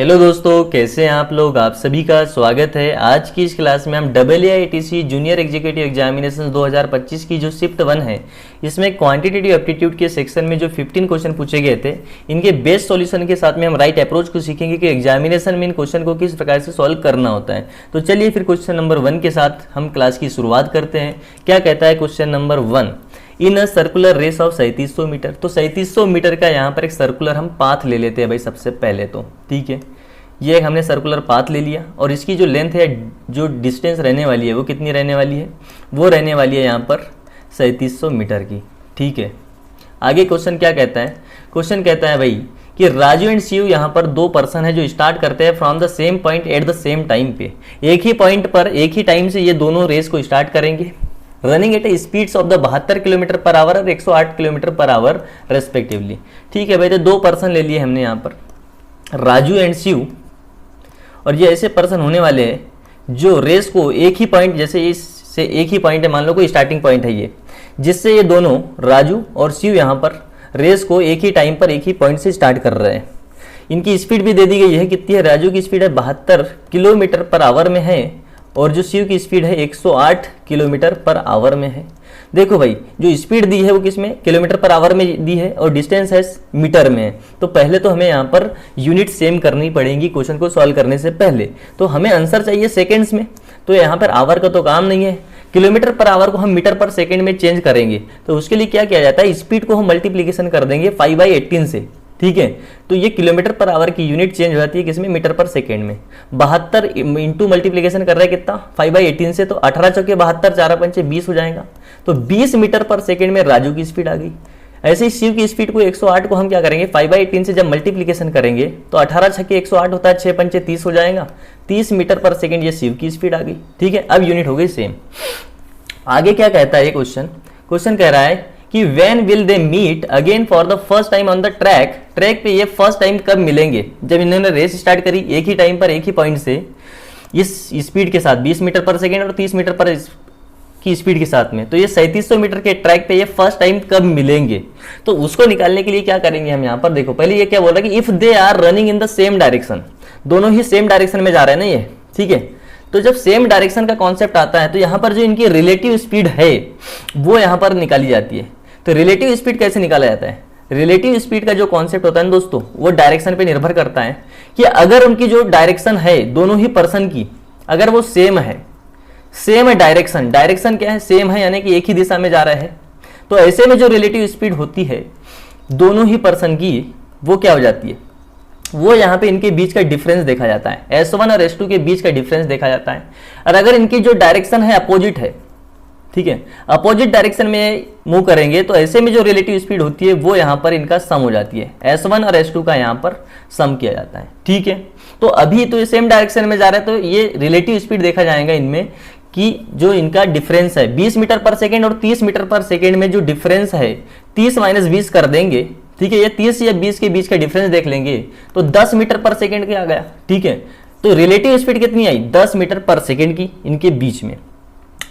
Hello दोस्तों, कैसे हैं आप लोग। आप सभी का स्वागत है। आज की इस क्लास में हम AAITC जूनियर एग्जीक्यूटिव एग्जामिनेशन 2025 की जो शिफ्ट 1 है, इसमें क्वांटिटेटिव एप्टीट्यूड के सेक्शन में जो 15 क्वेश्चन पूछे गए थे, इनके बेस्ट सॉल्यूशन के साथ में हम राइट अप्रोच को सीखेंगे कि एग्जामिनेशन में इन क्वेश्चन को किस प्रकार से सॉल्व करना होता है। तो चलिए फिर क्वेश्चन नंबर 1 के साथ हम क्लास की शुरुआत करते हैं। क्या कहता है question number 1, in a circular race of 3700 metre. तो 3700 मीटर का यहाँ पर एक सर्कुलर हम पाथ ले लेते हैं भाई सबसे पहले तो, ठीक है। ये एक हमने सर्कुलर पाथ ले लिया और इसकी जो लेंथ है, जो डिस्टेंस रहने वाली है, वो कितनी रहने वाली है, वो रहने वाली है यहाँ पर 3700 मीटर की, ठीक है। आगे क्वेश्चन क्या कहता है, क्वेश्चन कहता है भाई कि राजू एंड शिव यहाँ पर दो पर्सन है जो स्टार्ट करते हैं from the same point at the same time पे। एक ही पॉइंट पर एक ही टाइम से ये दोनों रेस को स्टार्ट करेंगे, running at speeds of the 72 kilometre per hour और 108 किलोमीटर पर आवर रेस्पेक्टिवली, ठीक है भाई। तो दो पर्सन ले लिए हमने यहाँ पर, राजू एंड शिव, और ये ऐसे पर्सन होने वाले हैं जो रेस को एक ही पॉइंट, जैसे इससे एक ही पॉइंट है, मान लो कोई स्टार्टिंग पॉइंट है ये, जिससे ये दोनों राजू और शिव यहाँ पर रेस को एक ही टाइम पर एक ही पॉइंट से स्टार्ट कर रहे हैं। इनकी स्पीड भी दे दी गई है, कितनी है, राजू की स्पीड है 72 किलोमीटर पर आवर में है और जो शिव की स्पीड है 108 किलोमीटर पर आवर में है। देखो भाई, जो स्पीड दी है वो किस में, किलोमीटर पर आवर में दी है और डिस्टेंस है मीटर में है। तो पहले तो हमें यहाँ पर यूनिट सेम करनी पड़ेगी क्वेश्चन को सॉल्व करने से पहले। तो हमें आंसर चाहिए सेकेंड्स में, तो यहाँ पर आवर का तो काम नहीं है, किलोमीटर पर आवर को हम मीटर पर सेकेंड में चेंज करेंगे। तो उसके लिए क्या किया जाता है, स्पीड को हम मल्टीप्लीकेशन कर देंगे 5/18 से, ठीक है। तो ये किलोमीटर पर आवर की यूनिट चेंज हो जाती है किसमें, मीटर पर सेकेंड में। 72 इंटू मल्टीप्लीकेशन कर रहा है कितना, 5/18 से, तो 18 चौके 72, 4 पंचे 20 हो जाएगा। तो 20 मीटर पर सेकेंड में राजू की स्पीड आ गई। ऐसे ही शिव की स्पीड को 108 को हम क्या करेंगे, 5/18 से जब मल्टीप्लीकेशन करेंगे तो 18 छक्के 108 होता है, 6 पंचे 30 हो जाएगा। 30 मीटर पर सेकेंड ये शिव की स्पीड आ गई, ठीक है। अब यूनिट हो गई सेम। आगे क्या कहता है ये क्वेश्चन, क्वेश्चन कह रहा है कि when will they meet again for the first time on the track। Track पे ये फर्स्ट टाइम कब मिलेंगे, जब इन्होंने रेस स्टार्ट करी एक ही टाइम पर एक ही पॉइंट से, इस स्पीड के साथ 20 मीटर पर सेकेंड और 30 मीटर पर की स्पीड के साथ में। तो ये 3700 मीटर के ट्रैक पे ये फर्स्ट टाइम कब मिलेंगे। तो उसको निकालने के लिए क्या करेंगे हम यहाँ पर, देखो पहले ये क्या बोल रहा है कि if they are running in the same direction, दोनों ही सेम डायरेक्शन में जा रहे हैं ना ये, ठीक है। तो जब सेम डायरेक्शन का कॉन्सेप्ट आता है तो यहाँ पर जो इनकी रिलेटिव स्पीड है वो यहाँ पर निकाली जाती है। तो रिलेटिव स्पीड कैसे निकाला जाता है, रिलेटिव स्पीड का जो कॉन्सेप्ट होता है ना दोस्तों, वो डायरेक्शन पे निर्भर करता है कि अगर उनकी जो डायरेक्शन है दोनों ही पर्सन की, अगर वो सेम है, सेम है डायरेक्शन, डायरेक्शन क्या है, सेम है, यानी कि एक ही दिशा में जा रहा है, तो ऐसे में जो रिलेटिव स्पीड होती है दोनों ही पर्सन की, वो क्या हो जाती है, वो यहाँ पे इनके बीच का डिफरेंस देखा जाता है। S1 और S2 के बीच का डिफरेंस देखा जाता है। और अगर इनकी जो डायरेक्शन है अपोजिट है, ठीक है, अपोजिट डायरेक्शन में मूव करेंगे, तो ऐसे में जो रिलेटिव स्पीड होती है वो यहाँ पर इनका सम हो जाती है। S1 और S2 का यहाँ पर सम किया जाता है, ठीक है। तो अभी तो ये सेम डायरेक्शन में जा रहा है, तो ये रिलेटिव स्पीड देखा जाएगा इनमें कि जो इनका डिफरेंस है 20 मीटर पर सेकेंड और 30 मीटर पर सेकेंड में जो डिफरेंस है, 30 - 20 कर देंगे, ठीक है। ये 30 या 20 के बीच का डिफरेंस देख लेंगे तो 10 मीटर पर सेकेंड के आ गया, ठीक है। तो रिलेटिव स्पीड कितनी आई, 10 मीटर पर सेकेंड की इनके बीच में।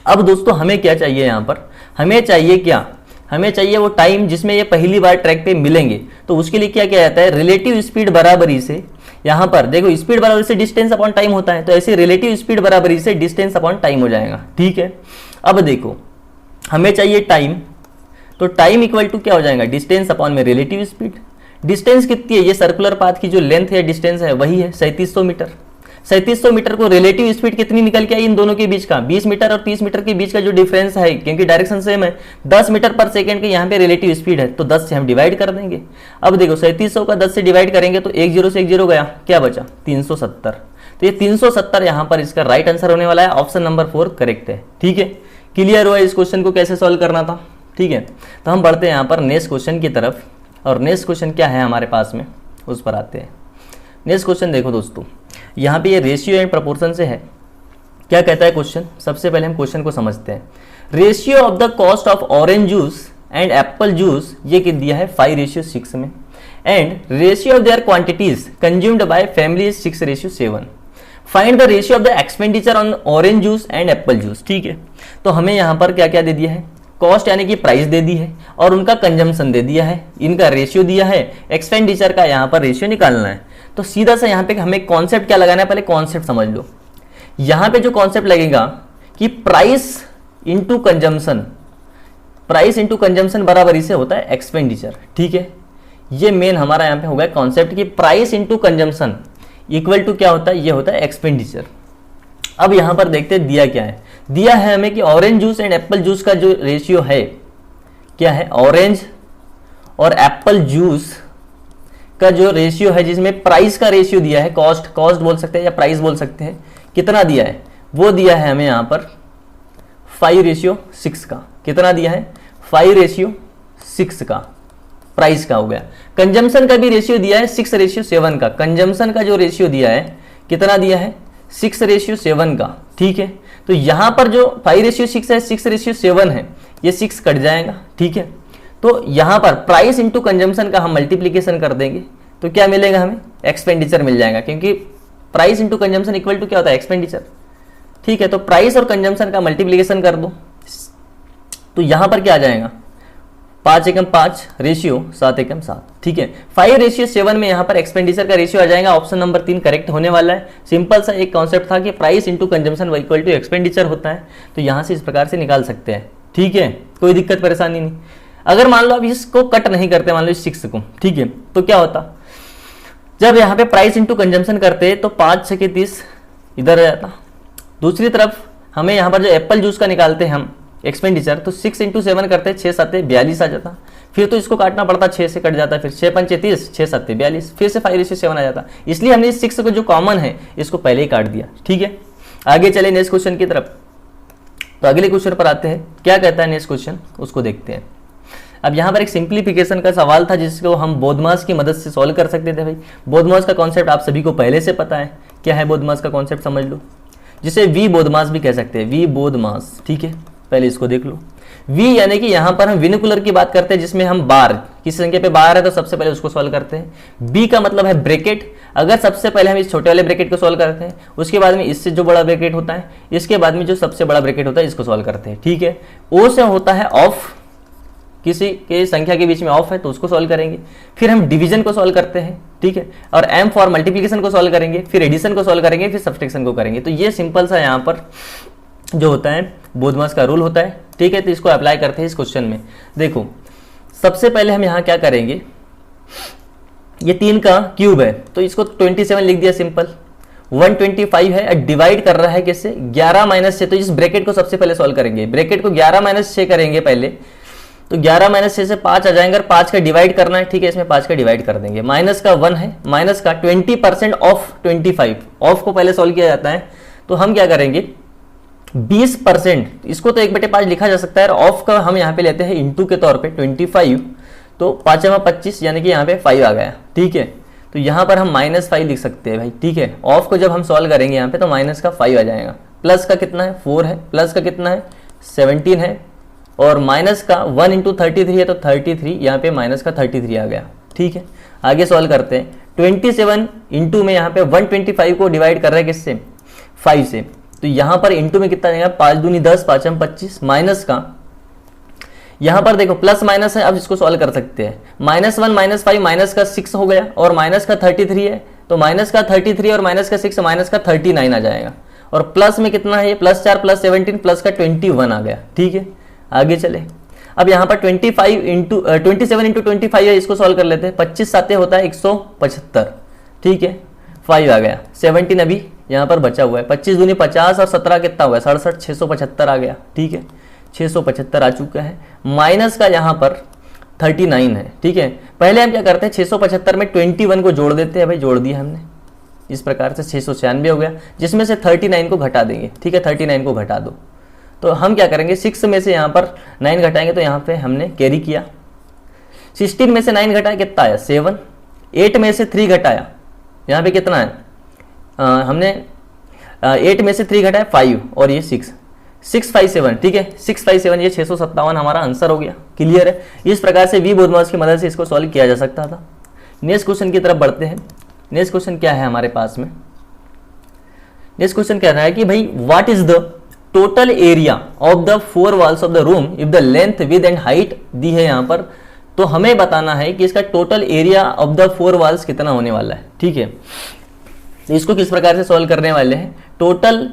अब दोस्तों हमें क्या चाहिए यहाँ पर, हमें चाहिए क्या, हमें चाहिए वो टाइम जिसमें ये पहली बार ट्रैक पे मिलेंगे। तो उसके लिए क्या किया जाता है, रिलेटिव स्पीड बराबरी से, यहाँ पर देखो स्पीड बराबरी से डिस्टेंस अपॉन टाइम होता है, तो ऐसे रिलेटिव स्पीड बराबरी से डिस्टेंस अपॉन टाइम हो जाएगा, ठीक है। अब देखो हमें चाहिए टाइम, तो टाइम इक्वल टू क्या हो जाएगा, डिस्टेंस अपॉन में रिलेटिव स्पीड। डिस्टेंस कितनी है, ये सर्कुलर पाथ की जो लेंथ है, डिस्टेंस है, वही है 3700 मीटर। 3700 मीटर को रिलेटिव स्पीड कितनी निकल के आई इन दोनों के बीच का, 20 मीटर और 30 मीटर के बीच का जो डिफरेंस है, क्योंकि डायरेक्शन सेम है, 10 मीटर पर सेकेंड की यहाँ पे रिलेटिव स्पीड है, तो 10 से हम डिवाइड कर देंगे। अब देखो 3700 का 10 से डिवाइड करेंगे तो 1 0 से 1 0 गया, क्या बचा 370। तो ये 370 यहाँ पर इसका राइट आंसर होने वाला है, ऑप्शन नंबर 4 करेक्ट है, ठीक है। क्लियर हुआ इस क्वेश्चन को कैसे सॉल्व करना था, ठीक है। तो हम बढ़ते हैं यहाँ पर नेक्स्ट क्वेश्चन की तरफ, और नेक्स्ट क्वेश्चन क्या है हमारे पास में, उस पर आते हैं। नेक्स्ट क्वेश्चन देखो दोस्तों, यहाँ पे ये रेशियो एंड प्रोपोर्शन से है। क्या कहता है क्वेश्चन, सबसे पहले हम क्वेश्चन को समझते हैं। Ratio of the cost of orange juice and Apple juice, ये कित दिया है 5:6 में, and ratio of their quantities consumed by family 6:7। Find the ratio of the expenditure on orange juice and Apple juice, ठीक है। तो हमें यहाँ पर क्या क्या दे दिया है, कॉस्ट यानी कि प्राइस दे दी है और उनका कंजम्पशन दे दिया है, इनका रेशियो दिया है, एक्सपेंडिचर का यहाँ पर रेशियो निकालना है। तो सीधा सा यहाँ पे हमें कॉन्सेप्ट क्या लगाना है, पहले कॉन्सेप्ट समझ लो। यहाँ पे जो कॉन्सेप्ट लगेगा कि price into consumption, price into consumption बराबरी से होता है एक्सपेंडिचर, ठीक है। ये मेन हमारा यहाँ पे होगा कॉन्सेप्ट कि price into consumption equal to क्या होता है, ये होता है एक्सपेंडिचर। अब यहाँ पर देखते हैं दिया क्या है। दिया है हमें कि orange juice and Apple juice का जो रेशियो है क्या है, ऑरेंज और एप्पल जूस का जो रेशियो है, जिसमें प्राइस का रेशियो दिया है, कॉस्ट बोल सकते हैं या प्राइस बोल सकते हैं, कितना दिया है, वो दिया है हमें यहाँ पर 5:6 का। कितना दिया है, 5:6 का प्राइस का हो गया। कंजम्पशन का भी रेशियो दिया है 6:7 का। कंजम्पशन का जो रेशियो दिया है कितना दिया है, 6:7 का, ठीक है। तो यहां पर जो 5:6 है, 6:7 है, ये 6 कट जाएगा, ठीक है। तो यहां पर प्राइस इंटू कंजम्पशन का हम मल्टीप्लीकेशन कर देंगे तो क्या मिलेगा हमें, एक्सपेंडिचर मिल जाएगा, क्योंकि price into consumption equal to क्या होता है, एक्सपेंडिचर, ठीक है। तो प्राइस और कंजम्पशन का मल्टीप्लीकेशन कर दो तो यहां पर क्या आ जाएगा, 5 एकम 5 रेशियो 7 एकम 7, ठीक है। 5:7 में यहाँ पर एक्सपेंडिचर का रेशियो आ जाएगा। ऑप्शन नंबर 3 करेक्ट होने वाला है। सिंपल सा एक कॉन्सेप्ट था कि price into consumption equal to expenditure होता है, तो यहाँ से इस प्रकार से निकाल सकते हैं, ठीक है। कोई दिक्कत परेशानी नहीं। अगर मान लो अब इसको कट नहीं करते, मान लो इस 6 को, ठीक है, तो क्या होता, जब यहाँ पे प्राइस इंटू कंजम्पशन करते तो 5 6 30 इधर आ जाता। दूसरी तरफ हमें यहाँ पर जो एप्पल जूस का निकालते हैं हम एक्सपेंडिचर, तो 6 × 7 करते हैं, 6 7 42 आ जाता। फिर तो इसको काटना पड़ता, 6 से कट जाता, फिर 6 5 30, 6 7 42, फिर से 5:7 आ जाता। इसलिए हमने इस 6 को जो कॉमन है इसको पहले ही काट दिया, ठीक है। आगे चले नेक्स्ट क्वेश्चन की तरफ। तो अगले क्वेश्चन पर आते हैं, क्या कहता है नेक्स्ट क्वेश्चन, उसको देखते हैं। अब यहाँ पर एक सिंप्लीफिकेशन का सवाल था जिसको हम बोधमास की मदद से सॉल्व कर सकते थे। भाई बोधमास का कॉन्सेप्ट आप सभी को पहले से पता है, क्या है बोधमास का कॉन्सेप्ट समझ लो, जिसे वी बोधमास भी कह सकते हैं, वी बोधमास, ठीक है। पहले इसको देख लो। वी यानी कि यहाँ पर हम विनिकुलर की बात करते हैं, जिसमें हम बार, किसी संख्या पे बार है तो सबसे पहले उसको सॉल्व करते हैं। बी का मतलब है ब्रैकेट, अगर सबसे पहले हम इस छोटे वाले ब्रैकेट को सॉल्व करते हैं, उसके बाद में इससे जो बड़ा ब्रैकेट होता है, इसके बाद में जो सबसे बड़ा ब्रैकेट होता है इसको सॉल्व करते हैं, ठीक है। ओ से होता है ऑफ, किसी के संख्या के बीच में ऑफ है तो उसको सॉल्व करेंगे। फिर हम डिवीजन को सॉल्व करते हैं, ठीक है, और एम फॉर मल्टीप्लिकेशन को सॉल्व करेंगे, फिर एडिशन को सॉल्व करेंगे, फिर सब्सट्रैक्शन को करेंगे। तो ये सिंपल सा यहाँ पर जो होता है बोधमास का रूल होता है, ठीक है। तो इसको अप्लाई करते हैं इस क्वेश्चन में। देखो सबसे पहले हम यहाँ क्या करेंगे, ये 3 का क्यूब है तो इसको 27 लिख दिया, सिंपल। 125 है, डिवाइड कर रहा है किससे, 11 - 6, तो इस ब्रैकेट को सबसे पहले सॉल्व करेंगे। ब्रैकेट को 11 - 6 करेंगे पहले, तो 11 - 6 से 5 आ जाएंगे, और 5 का डिवाइड करना है, ठीक है। इसमें 5 का डिवाइड कर देंगे, माइनस का 1 है, माइनस का 20% ऑफ 25, ऑफ को पहले सॉल्व किया जाता है। तो हम क्या करेंगे, 20%, इसको तो 1/5 लिखा जा सकता है, और ऑफ का हम यहाँ पे लेते हैं इंटू के तौर पे 25, तो 5 × 25 यानी कि यहाँ पे 5 आ गया, ठीक है। तो यहाँ पर हम -5 लिख सकते हैं भाई, ठीक है। ऑफ को जब हम सॉल्व करेंगे यहाँ पे तो माइनस का 5 आ जाएगा, प्लस का कितना है 4 है, प्लस का कितना है 17 है, और माइनस का 1 × 33 है तो 33, यहाँ पे माइनस का 33 आ गया, ठीक है। आगे सॉल्व करते हैं। 27 इंटू में यहाँ पे 125 को डिवाइड कर रहे हैं किससे, 5 से, तो यहाँ पर इंटू में कितना देगा, 5 दूनी 10, 5 × 25, माइनस का यहाँ पर देखो प्लस माइनस है, अब इसको सॉल्व कर सकते हैं। -1 -5 माइनस का 6 हो गया, और माइनस का 33 है, तो माइनस का 33 और माइनस का 6 माइनस का 39 आ जाएगा, और प्लस में कितना है, +4 + 17 प्लस का 21 आ गया, ठीक है। आगे चले। अब यहाँ पर 27 × 25 है, इसको सॉल्व कर लेते हैं। 25 7 होता है 175, ठीक है। 5 आ गया, 17 अभी यहाँ पर बचा हुआ है। 25 दूनी 50 और 17 कितना हुआ है, 67, 675 आ गया, ठीक है। 675 आ चुका है। माइनस का यहाँ पर 39 है, ठीक है। पहले हम क्या करते हैं, 675 में 21 को जोड़ देते हैं, भाई जोड़ दिया हमने, इस प्रकार से 696 हो गया, जिसमें से 39 को घटा देंगे, ठीक है। 39 को घटा दो, तो हम क्या करेंगे, 6 में से यहाँ पर 9 घटाएंगे, तो यहाँ पे हमने कैरी किया। 16 में से 9 घटाया कितना आया, 7। 8 में से 3 घटाया, यहाँ पे कितना है, हमने 8 में से 3 घटाया 5, और ये 657, ठीक है। 657, ये 657 हमारा आंसर हो गया, क्लियर है। इस प्रकार से वी बोधमास की मदद से इसको सॉल्व किया जा सकता था। नेक्स्ट क्वेश्चन की तरफ बढ़ते हैं। नेक्स्ट क्वेश्चन क्या है हमारे पास में, नेक्स्ट क्वेश्चन कह रहा है कि भाई what is the total area of the 4 walls of the room if the length width and height दी है यहाँ पर। तो हमें बताना है कि इसका total area of the 4 walls कितना होने वाला है। ठीक है, तो इसको किस प्रकार से सॉल्व करने वाले हैं, total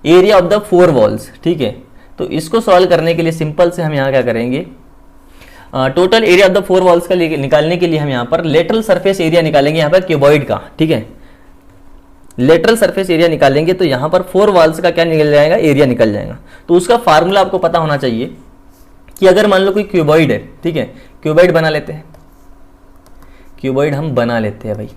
area of the 4 walls. ठीक है, तो इसको सॉल्व करने के लिए सिंपल से हम यहाँ क्या करेंगे, total area of the 4 walls का निकालने के लिए हम यहाँ पर लेटरल सरफेस एरिया निकालेंगे यहाँ पर क्यूबॉइड का। ठीक है, लेटरल सरफेस एरिया निकालेंगे तो यहाँ पर 4 वॉल्स का क्या निकल जाएगा, एरिया निकल जाएगा। तो उसका फार्मूला आपको पता होना चाहिए कि अगर मान लो कोई क्यूबॉइड है, ठीक है, क्यूबॉइड बना लेते हैं, क्यूबॉइड हम बना लेते हैं भाई।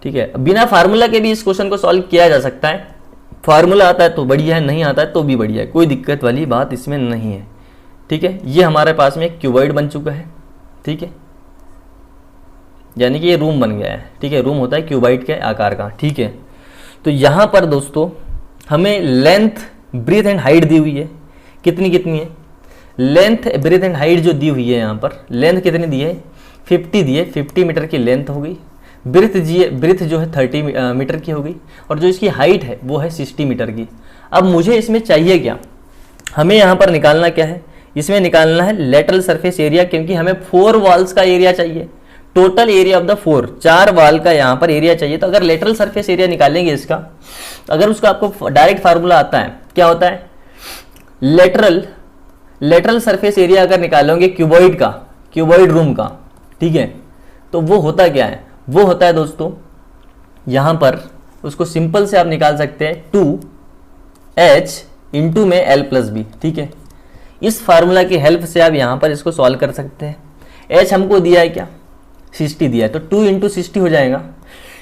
ठीक है, बिना फार्मूला के भी इस क्वेश्चन को सॉल्व किया जा सकता है। फार्मूला आता है तो बढ़िया है, नहीं आता है तो भी बढ़िया है, कोई दिक्कत वाली बात इसमें नहीं है। ठीक है, ये हमारे पास में एक क्यूबॉइड बन चुका है। ठीक है, यानी कि ये रूम बन गया है। ठीक है, रूम होता है क्यूबॉइड के आकार का। ठीक है, तो यहाँ पर दोस्तों हमें लेंथ, ब्रीथ एंड हाइट दी हुई है। कितनी कितनी है लेंथ, ब्रीथ एंड हाइट जो दी हुई है, यहाँ पर लेंथ कितनी दी है, 50 दी है, 50 मीटर की लेंथ हो गई। ब्रीथ जो है 30 मीटर की हो गई, और जो इसकी हाइट है वो है 60 मीटर की। अब मुझे इसमें चाहिए क्या, हमें यहाँ पर निकालना क्या है, इसमें निकालना है लेटरल सरफेस एरिया, क्योंकि हमें 4 वॉल्स का एरिया चाहिए। Total area of the 4 wall का यहाँ पर एरिया चाहिए। तो अगर लेटरल सरफेस एरिया निकालेंगे इसका, अगर उसका आपको डायरेक्ट फार्मूला आता है, क्या होता है, लेटरल सरफेस एरिया अगर निकालोगे क्यूबॉइड का, क्यूबॉइड रूम का, ठीक है, तो वो होता क्या है, वो होता है दोस्तों, यहाँ पर उसको सिंपल से आप निकाल सकते हैं 2h इंटू में l+b। ठीक है, इस फार्मूला की हेल्प से आप यहाँ पर इसको सॉल्व कर सकते हैं। h हमको दिया है क्या, 60 दिया है, तो 2 इंटू 60 हो जाएगा।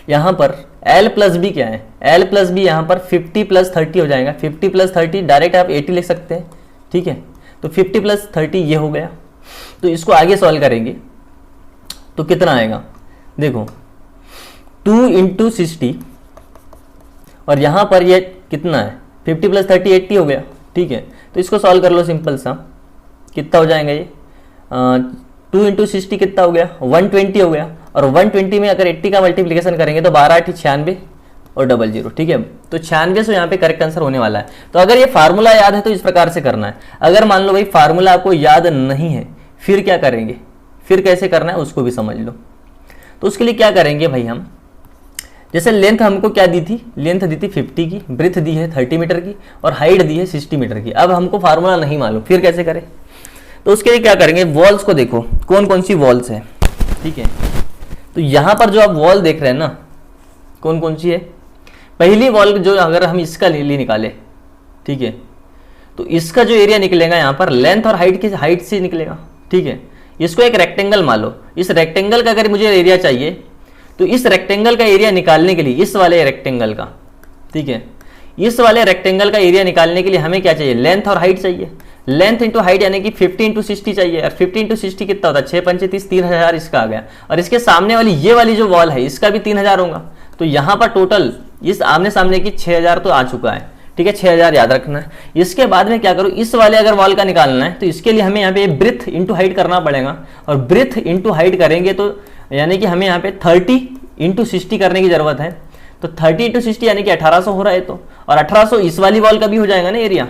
यहाँ पर l+b क्या है, l+b यहाँ पर 50 + 30 हो जाएगा। 50 + 30 डायरेक्ट आप 80 लिख सकते हैं। ठीक है, तो 50 + 30 ये हो गया। तो इसको आगे सॉल्व करेंगे तो कितना आएगा, देखो 2 इंटू 60, और यहाँ पर ये कितना है, 50 + 30 80 हो गया। ठीक है, तो इसको सॉल्व कर लो सिंपल सा, कितना हो जाएगा ये, 2 इंटू 60 कितना हो गया, 120 हो गया। और 120 में अगर 80 का मल्टीप्लिकेशन करेंगे तो 12 8 96 और 00। ठीक है, तो 96 से यहाँ पे करेक्ट आंसर होने वाला है। तो अगर ये फार्मूला याद है तो इस प्रकार से करना है। अगर मान लो भाई फार्मूला आपको याद नहीं है, फिर क्या करेंगे, फिर कैसे करना है उसको भी समझ लो। तो उसके लिए क्या करेंगे भाई, हम जैसे लेंथ हमको क्या दी थी, लेंथ दी थी 50 की, ब्रीथ दी है 30 मीटर की, और हाइट दी है 60 मीटर की। अब हमको फार्मूला नहीं मालूम, फिर कैसे करें, तो उसके लिए क्या करेंगे, वॉल्स को देखो कौन कौन सी वॉल्स है। ठीक है, तो यहाँ पर जो आप वॉल देख रहे हैं ना, कौन कौन सी है, पहली वॉल जो अगर हम इसका लिए निकाले, ठीक है, तो इसका जो एरिया निकलेगा यहाँ पर लेंथ और हाइट से निकलेगा। ठीक है, इसको एक रेक्टेंगल मान लो, इस रेक्टेंगल का अगर मुझे एरिया चाहिए तो इस रेक्टेंगल का एरिया निकालने के लिए, इस वाले रेक्टेंगल का, ठीक है, इस वाले रेक्टेंगल का एरिया निकालने के लिए हमें क्या चाहिए, लेंथ और हाइट चाहिए। लेंथ इंटू हाइट यानी कि 50 इंटू 60 चाहिए, और 50 इंटू 60 कितना होता है, 6 पंचे 30, 3000 इसका आ गया। और इसके सामने वाली ये वाली जो वॉल है इसका भी 3000 होगा। तो यहाँ पर टोटल इस आमने सामने की 6000 तो आ चुका है। ठीक है, 6000 याद रखना है। इसके बाद में क्या करूँ, इस वाले अगर वॉल का निकालना है तो इसके लिए हमें यहाँ पे ब्रीथ इंटू हाइट करना पड़ेगा, और ब्रीथ इंटू हाइट करेंगे तो यानी कि हमें यहाँ पे 30 इंटू 60 करने की जरूरत है। तो 30 इंटू 60 यानी कि 1800 हो रहा है, तो और 1800 इस वाली वॉल का भी हो जाएगा ना एरिया,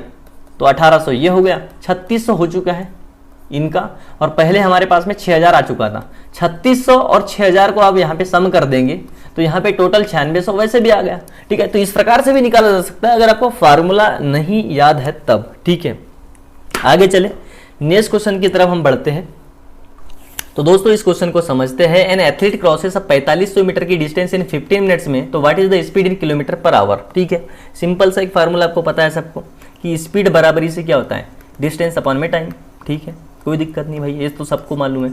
तो 1800 ये हो गया, 3600 हो चुका है इनका। और पहले हमारे पास में 6000 आ चुका था, 3600 और 6000 को आप यहाँ पे सम कर देंगे तो यहाँ पे टोटल 9600 वैसे भी आ गया। ठीक है, तो इस प्रकार से भी निकाला जा सकता है अगर आपको फार्मूला नहीं याद है तब। ठीक है, आगे चले नेक्स्ट क्वेश्चन की तरफ हम बढ़ते हैं। तो दोस्तों इस क्वेश्चन को समझते हैं। एन एथलीट क्रॉसेस 4500 मीटर की डिस्टेंस इन 15 मिनट्स में, तो what is the speed in kilometre per hour. ठीक है, सिंपल सा एक फार्मूला आपको पता है सबको कि स्पीड बराबरी से क्या होता है, डिस्टेंस अपॉन में टाइम। ठीक है, कोई दिक्कत नहीं भाई, ये तो सबको मालूम है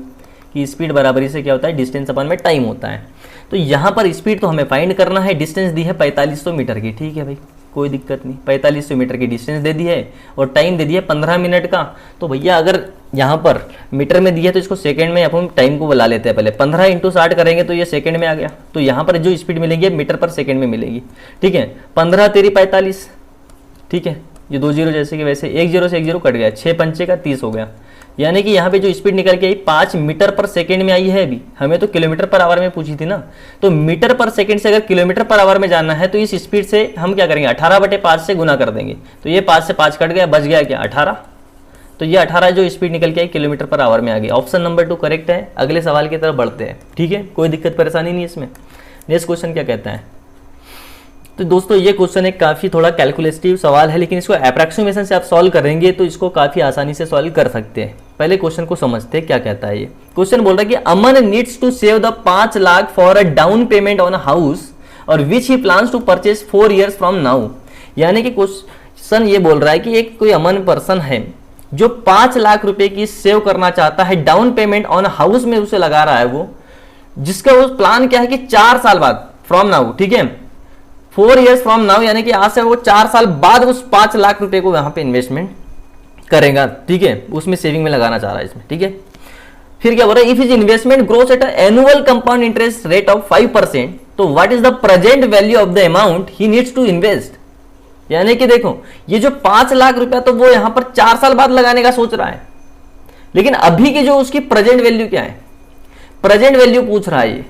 कि स्पीड बराबरी से क्या होता है, डिस्टेंस अपॉन में टाइम होता है। तो यहाँ पर स्पीड तो हमें फाइंड करना है, डिस्टेंस दी है 4500 मीटर की। ठीक है भाई, कोई दिक्कत नहीं, 4500 मीटर की डिस्टेंस दे दी है और टाइम दे दिया 15 मिनट का। तो भैया अगर यहाँ पर मीटर में दिया तो इसको सेकंड में अपन टाइम को बुला लेते हैं। पहले 15 इंटू 60 करेंगे तो ये सेकंड में आ गया, तो यहाँ पर जो स्पीड मिलेगी मीटर पर सेकंड में मिलेगी। ठीक है, 15 तेरी 45। ठीक है, ये 2 जीरो जैसे कि वैसे 1 जीरो से 1 जीरो कट गया, 6 पंचे का 30 हो गया। यानी कि यहाँ पे जो स्पीड निकल के आई 5 मीटर पर सेकंड में आई है। अभी हमें तो किलोमीटर पर आवर में पूछी थी ना, तो मीटर पर सेकंड से अगर किलोमीटर पर आवर में जाना है तो इस स्पीड से हम क्या करेंगे, 18/5 से गुना कर देंगे। तो ये 5 से 5 कट गया, बच गया क्या 18। तो ये 18 जो स्पीड निकल के आई किलोमीटर पर आवर में आ गई। ऑप्शन नंबर 2 करेक्ट है। अगले सवाल की तरफ बढ़ते हैं, ठीक है, कोई दिक्कत परेशानी नहीं इसमें। नेक्स्ट क्वेश्चन क्या कहता है, तो दोस्तों ये क्वेश्चन एक काफ़ी थोड़ा कैलकुलेटिव सवाल है, लेकिन इसको अप्रॉक्सीमेशन से आप सॉल्व करेंगे तो इसको काफ़ी आसानी से सॉल्व कर सकते हैं। पहले क्वेश्चन को समझते हैं क्या कहता है। ये क्वेश्चन बोल रहा है कि Aman needs to save the 5 lakh for a down payment on a house और which he plans to purchase 4 years from now. यानी कि क्वेश्चन ये बोल रहा है कि एक कोई अमन पर्सन है जो 5 लाख रुपए की सेव करना चाहता है, डाउन पेमेंट ऑन हाउस में उसे लगा रहा है वो, जिसका वो प्लान क्या है कि 4 साल बाद फ्रॉम नाउ, ठीक है, 4 years फ्रॉम नाउ, यानी कि आज से वो 4 साल बाद उस 5 लाख रुपए को यहाँ पे इन्वेस्टमेंट करेगा, ठीक है, उसमें सेविंग में लगाना चाह रहा है इसमें, ठीक है। फिर क्या बोल रहा है, if is investment grows at annual compound interest rate of 5%, तो what is the present value of the amount he needs to invest. यानी कि देखो ये जो 5 लाख रुपया तो वो यहां पर 4 साल बाद लगाने का सोच रहा है, लेकिन अभी की जो उसकी प्रेजेंट वैल्यू क्या है, प्रेजेंट वैल्यू पूछ रहा है ये,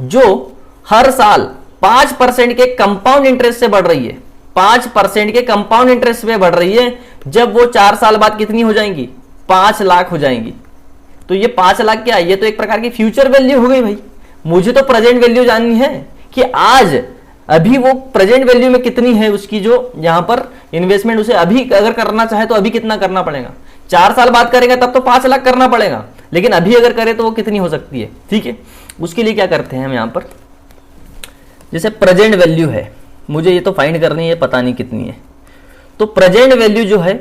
जो हर साल 5% के कंपाउंड इंटरेस्ट से बढ़ रही है, 5% के कंपाउंड इंटरेस्ट में बढ़ रही है। जब वो 4 साल बाद कितनी हो जाएंगी, 5 लाख हो जाएंगी। तो ये 5 लाख क्या है, ये तो एक प्रकार की फ्यूचर वैल्यू हो गई भाई। मुझे तो प्रेजेंट वैल्यू जाननी है कि आज अभी वो प्रेजेंट वैल्यू में कितनी है उसकी, जो यहां पर इन्वेस्टमेंट उसे अभी अगर करना चाहे तो अभी कितना करना पड़ेगा। 4 साल बाद करेगा तब तो 5 लाख करना पड़ेगा, लेकिन अभी अगर करे तो वो कितनी हो सकती है, ठीक है। उसके लिए क्या करते हैं हम यहां पर, जैसे प्रेजेंट वैल्यू है, मुझे ये तो फाइंड करनी है, पता नहीं कितनी है, तो प्रेजेंट वैल्यू जो है,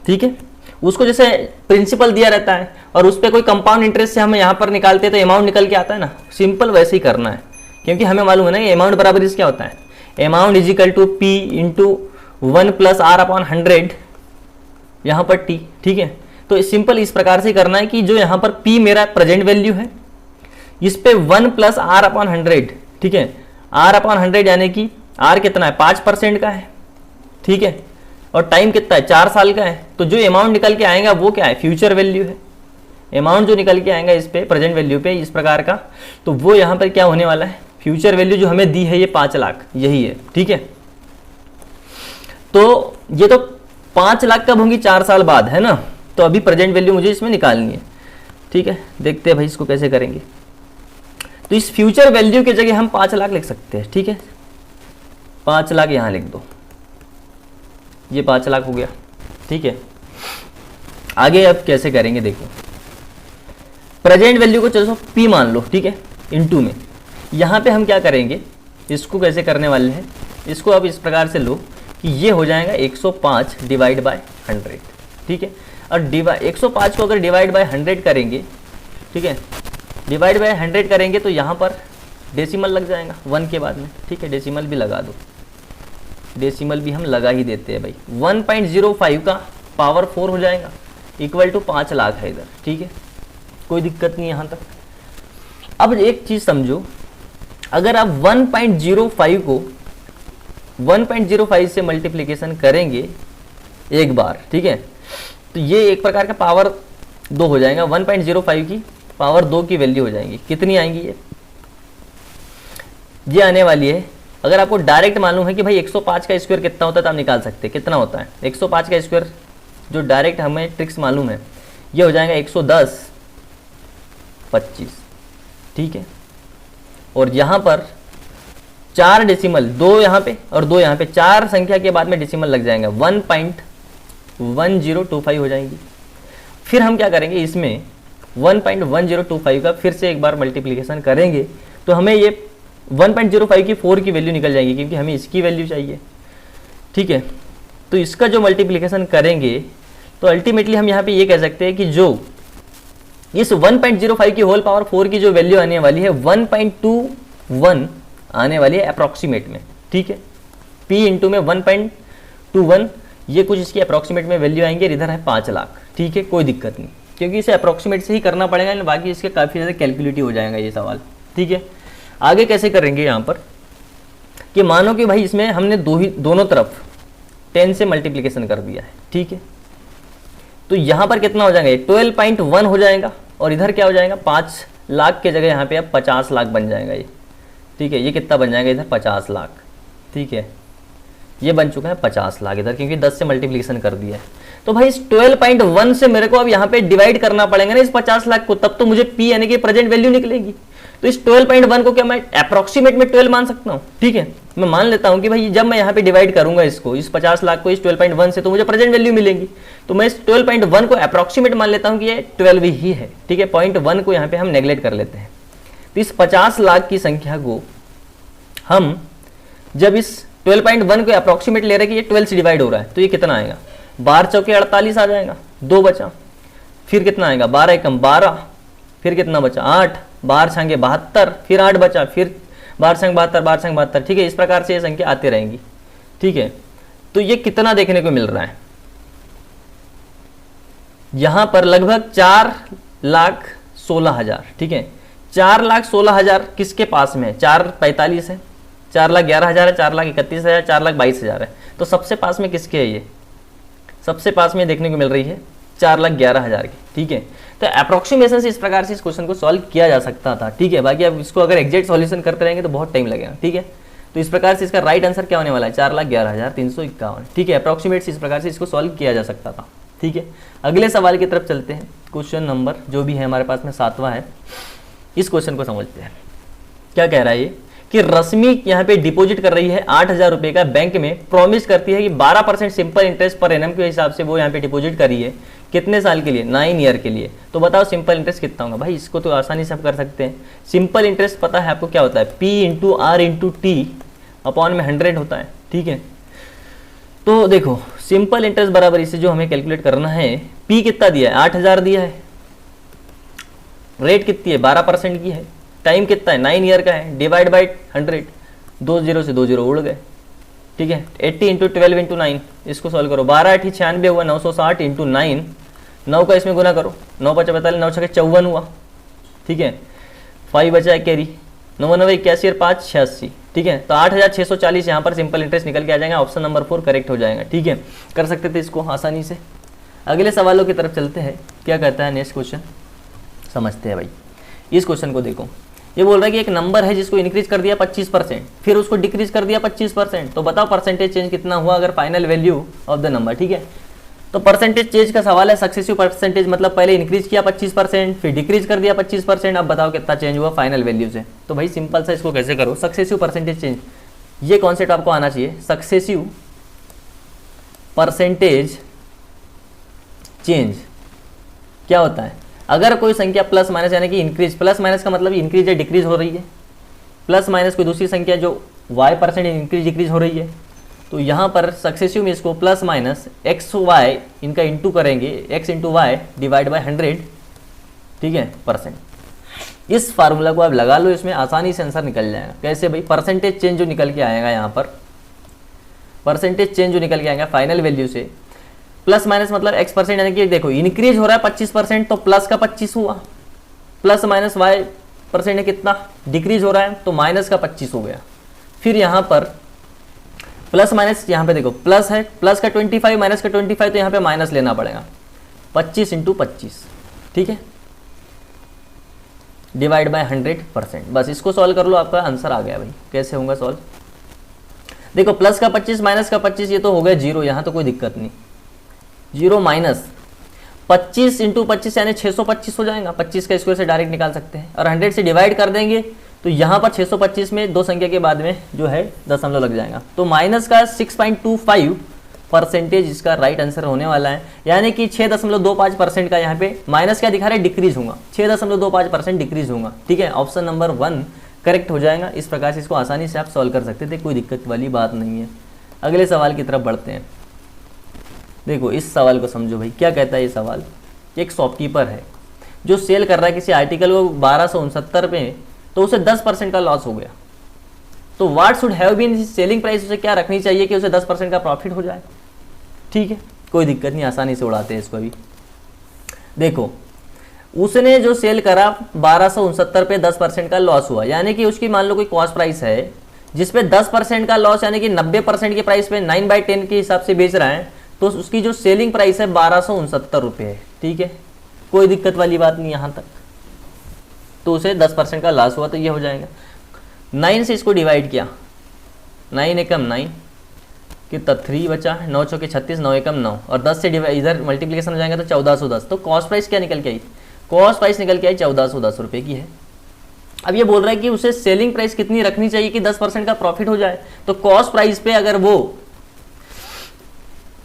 ठीक है, उसको जैसे प्रिंसिपल दिया रहता है और उस पर कोई कंपाउंड इंटरेस्ट से हम यहाँ पर निकालते हैं तो अमाउंट निकल के आता है ना, सिंपल वैसे ही करना है, क्योंकि हमें मालूम है ना अमाउंट बराबर इस क्या होता है, amount is equal to P into 1 + R/100, यहाँ पर टी, ठीक है। तो सिंपल इस प्रकार से करना है कि जो यहाँ पर पी मेरा प्रेजेंट वैल्यू है, इस पे 1 + R/100, ठीक है, R/100 यानी कि R कितना है, 5% का है, ठीक है, और टाइम कितना है, 4 साल का है। तो जो अमाउंट निकल के आएगा वो क्या है, फ्यूचर वैल्यू है। अमाउंट जो निकल के आएगा इस पे प्रेजेंट वैल्यू पे इस प्रकार का, तो वो यहाँ पर क्या होने वाला है, फ्यूचर वैल्यू जो हमें दी है ये 5 लाख, यही है, ठीक है। तो ये तो 5 लाख कब होंगी, 4 साल बाद, है ना। तो अभी प्रेजेंट वैल्यू मुझे इसमें निकालनी है, ठीक है। देखते हैं भाई इसको कैसे करेंगे। तो इस फ्यूचर वैल्यू की जगह हम 5 लाख लिख सकते हैं, ठीक है, 5 लाख यहाँ लिख दो, ये 5 लाख हो गया, ठीक है। आगे अब कैसे करेंगे देखो, प्रेजेंट वैल्यू को चलो पी मान लो, ठीक है, इनटू में, यहाँ पे हम क्या करेंगे, इसको कैसे करने वाले हैं, इसको अब इस प्रकार से लो कि ये हो जाएगा 105 डिवाइड बाय 100, ठीक है। और 105 को अगर डिवाइड बाय 100 करेंगे, ठीक है, डिवाइड बाय 100 करेंगे तो यहाँ पर डेसिमल लग जाएगा 1 के बाद में, ठीक है, डेसिमल भी लगा दो, डेसिमल भी हम लगा ही देते हैं भाई। 1.05 का पावर 4 हो जाएगा, इक्वल टू 5 लाख है इधर, ठीक है, कोई दिक्कत नहीं यहाँ तक। अब एक चीज़ समझो, अगर आप 1.05 को 1.05 से मल्टीप्लिकेशन करेंगे एक बार, ठीक है, तो ये एक प्रकार का पावर 2 हो जाएगा, 1.05 की पावर 2 की वैल्यू हो जाएंगी, कितनी आएंगी ये आने वाली है। अगर आपको डायरेक्ट मालूम है कि भाई 105 का स्क्वायर कितना होता है तो आप निकाल सकते हैं कितना होता है 105 का स्क्वायर, जो डायरेक्ट हमें ट्रिक्स मालूम है, ये हो जाएगा 110 25, ठीक है। और यहाँ पर 4 डेसिमल, 2 यहाँ पे और 2 यहाँ पे, 4 संख्या के बाद में डेसिमल लग जाएगा, 1.1025 हो जाएंगी। फिर हम क्या करेंगे, इसमें 1.1025 का फिर से एक बार मल्टीप्लिकेशन करेंगे तो हमें ये 1.05 की 4 की वैल्यू निकल जाएगी, क्योंकि हमें इसकी वैल्यू चाहिए, ठीक है। तो इसका जो मल्टीप्लिकेशन करेंगे तो अल्टीमेटली हम यहाँ पे ये कह सकते हैं कि जो इस 1.05 की होल पावर 4 की जो वैल्यू आने वाली है 1.21 आने वाली है अप्रॉक्सीमेट में, ठीक है। P इंटू में 1.21, ये कुछ इसकी अप्रॉक्सीमेट में वैल्यू आएंगे, इधर है 5 लाख, ठीक है, कोई दिक्कत नहीं, क्योंकि इसे अप्रॉक्सीमेट से ही करना पड़ेगा, बाकी इसके काफ़ी ज़्यादा कैलकुलेटिव हो जाएगा ये सवाल, ठीक है। आगे कैसे करेंगे यहाँ पर कि मानो कि भाई इसमें हमने दोनों तरफ 10 से मल्टीप्लिकेशन कर दिया है, ठीक है। तो यहाँ पर कितना हो जाएगा, 12.1 हो जाएगा, और इधर क्या हो जाएगा, 5 लाख के जगह यहाँ पे अब 50 लाख बन जाएगा ये, ठीक है। ये कितना बन जाएगा इधर, 50 लाख, ठीक है। ये बन चुका है 50 लाख इधर, क्योंकि 10 से मल्टीप्लिकेशन कर दिया है। तो भाई इस 12.1 से मेरे को अब यहाँ पे डिवाइड करना पड़ेगा ना इस 50 लाख को, तब तो मुझे पी यानी कि प्रेजेंट वैल्यू निकलेगी। तो इस 12.1 को क्या मैं अप्रोक्सीमेट में 12 मान सकता हूँ? ठीक है, मैं मान लेता हूँ कि भाई जब मैं यहाँ पे डिवाइड करूंगा इसको, इस 50 लाख को इस 12.1 से, तो मुझे प्रेजेंट वैल्यू मिलेंगी। तो मैं इस 12.1 को अप्रोक्सीमेट मान लेता हूँ कि ये 12 ही है। ठीक है, 0.1 को यहाँ पे हम नेग्लेक्ट कर लेते हैं। तो इस 50 लाख की संख्या को हम जब इस 12.1 को अप्रोक्सीमेट ले रहे हैं कि ये 12 से डिवाइड हो रहा है, तो ये कितना आएगा? 12 चौके 48 आ जाएगा, 2 बचा। फिर कितना आएगा? 12 एकम 12, फिर कितना बचा? 8, 12 छांगे 72, फिर 8 बचा, फिर 12 छांग 72, 12 छांग 72। ठीक है, इस प्रकार से ये संख्या आती रहेंगी। ठीक है, तो ये कितना देखने को मिल रहा है? यहां पर लगभग 4,16,000। ठीक है, 4,16,000 किसके पास में है? 4,45 है, 4,11,000 है, 4,31,000, 4,22,000 है। तो सबसे पास में किसके है ये? सबसे पास में देखने को मिल रही है 4,11,000 की। ठीक है, तो अप्रोक्सीमेशन से इस प्रकार से इस क्वेश्चन को सॉल्व किया जा सकता था। ठीक है, बाकी अब इसको अगर एग्जैक्ट सॉल्यूशन करते रहेंगे तो बहुत टाइम लगेगा। ठीक है, तो इस प्रकार से इसका राइट आंसर क्या होने वाला है? 4,11,351। ठीक है, अप्रोक्सीमेट से इस प्रकार से इसको सॉल्व किया जा सकता था। ठीक है, अगले सवाल की तरफ चलते हैं। क्वेश्चन नंबर जो भी है हमारे पास में 7वां है। इस क्वेश्चन को समझते हैं। क्या कह रहा है ये कि रश्मि यहाँ पे डिपॉजिट कर रही है 8,000 रुपये का बैंक में, प्रॉमिस करती है कि 12% सिंपल इंटरेस्ट पर एनम के हिसाब से वो यहाँ पे डिपॉजिट करी है। कितने साल के लिए? 9 ईयर के लिए। तो बताओ सिंपल इंटरेस्ट कितना होगा? भाई इसको तो आसानी से आप कर सकते हैं। सिंपल इंटरेस्ट पता है आपको क्या होता है? P into R into T upon में 100 होता है। ठीक है, तो देखो सिंपल इंटरेस्ट बराबर इसे जो हमें कैलकुलेट करना है, P कितना दिया है? 8,000 दिया है, रेट कितनी है? 12% की है, टाइम कितना है? 9 ईयर का है, डिवाइड बाई 100, 2 0 से 2 0 उड़ गए। ठीक है, 80 इंटू 12 इंटू 9, इसको सॉल्व करो। 12 8 96 हुआ, 960 इंटू 9, 9 का इसमें गुना करो, 9 5 45, 9 6 54 हुआ। ठीक है, 5 बचा है कैरी, 9 9 81 और 5 86। ठीक है, तो 8,640 यहाँ पर सिंपल इंटरेस्ट निकल के आ जाएगा। ऑप्शन नंबर 4 करेक्ट हो जाएगा। ठीक है, कर सकते थे इसको आसानी से। अगले सवालों की तरफ चलते हैं। क्या कहता है नेक्स्ट क्वेश्चन, समझते हैं भाई। इस क्वेश्चन को देखो, ये बोल रहा है कि एक नंबर है जिसको इंक्रीज कर दिया 25%, फिर उसको डिक्रीज कर दिया 25%, तो बताओ परसेंटेज चेंज कितना हुआ अगर final value of the number. ठीक है, तो परसेंटेज चेंज का सवाल है। सक्सेसिव परसेंटेज मतलब पहले इंक्रीज किया 25%, फिर डिक्रीज कर दिया 25%, अब बताओ कितना चेंज हुआ फाइनल वैल्यू से। तो भाई सिंपल सा इसको कैसे करो, सक्सेसिव परसेंटेज चेंज, ये कॉन्सेप्ट आपको आना चाहिए। सक्सेसिव परसेंटेज चेंज क्या होता है? अगर कोई संख्या प्लस माइनस यानी कि इंक्रीज, प्लस माइनस का मतलब इंक्रीज या डिक्रीज हो रही है, प्लस माइनस कोई दूसरी संख्या जो y% इंक्रीज डिक्रीज हो रही है, तो यहाँ पर सक्सेसिव में इसको प्लस माइनस एक्स वाई इनका इंटू करेंगे, x into y divide by 100। ठीक है, परसेंट। इस फार्मूला को आप लगा लो, इसमें आसानी से आंसर निकल जाएगा। कैसे भाई? परसेंटेज चेंज जो निकल के आएगा यहाँ पर, परसेंटेज चेंज जो निकल के आएगा फाइनल वैल्यू से, प्लस माइनस मतलब x% यानी कि देखो इंक्रीज हो रहा है 25%, तो प्लस का 25 हुआ, प्लस माइनस y% है कितना? डिक्रीज हो रहा है, तो माइनस का 25 हो गया। फिर यहाँ पर प्लस माइनस, यहाँ पे देखो प्लस है, प्लस का 25 माइनस का 25, तो यहाँ पे माइनस लेना पड़ेगा, 25 इंटू 25। ठीक है, डिवाइड बाय 100%। बस इसको सॉल्व कर लो, आपका आंसर आ गया भाई। कैसे होगा सॉल्व? देखो प्लस का 25 माइनस का 25, ये तो हो गया 0, यहाँ तो कोई दिक्कत नहीं। 0 माइनस 25 इंटू 25 यानी 625 हो जाएगा। 25 का स्क्वायर से डायरेक्ट निकाल सकते हैं, और 100 से डिवाइड कर देंगे तो यहाँ पर 625 में दो संख्या के बाद में जो है दशमलव लग जाएगा, तो माइनस का 6.25% इसका राइट आंसर होने वाला है। यानी कि 6.25% का यहाँ पे माइनस क्या दिखा रहा है? डिक्रीज होगा, 6.25% डिक्रीज होगा। ठीक है, ऑप्शन नंबर 1 करेक्ट हो जाएगा। इस प्रकार से इसको आसानी से आप सॉल्व कर सकते थे, कोई दिक्कत वाली बात नहीं है। अगले सवाल की तरफ बढ़ते हैं। देखो इस सवाल को समझो भाई, क्या कहता है ये सवाल। एक शॉपकीपर है जो सेल कर रहा है किसी आर्टिकल को 1269 पे, तो उसे 10% का लॉस हो गया। तो what should have been selling price, उसे क्या रखनी चाहिए कि उसे 10% का प्रॉफिट हो जाए। ठीक है, कोई दिक्कत नहीं, आसानी से उड़ाते हैं इसको भी। देखो उसने जो सेल करा 1269 पे 10% का लॉस हुआ, यानी कि उसकी मान लो कोई कॉस्ट प्राइस है जिसपे 10% का लॉस यानी कि 90% की प्राइस पे 9/10 के हिसाब से बेच रहा है, तो उसकी जो सेलिंग प्राइस है 1269 रुपये है। ठीक है, कोई दिक्कत वाली बात नहीं यहाँ तक। तो उसे 10% का लॉस हुआ, तो ये हो जाएगा 9 से इसको डिवाइड किया, 9 एकम 9, कितना 3 बचा, 9 चौके 36, 9 एकम 9 और 10 से इधर मल्टीप्लिकेशन हो जाएगा तो 1410। तो कॉस्ट प्राइस क्या निकल के आई? कॉस्ट प्राइस निकल के आई 1410 रुपये की है। अब ये बोल रहा है कि उसे सेलिंग प्राइस कितनी रखनी चाहिए कि 10% का प्रॉफिट हो जाए। तो कॉस्ट प्राइस पे अगर वो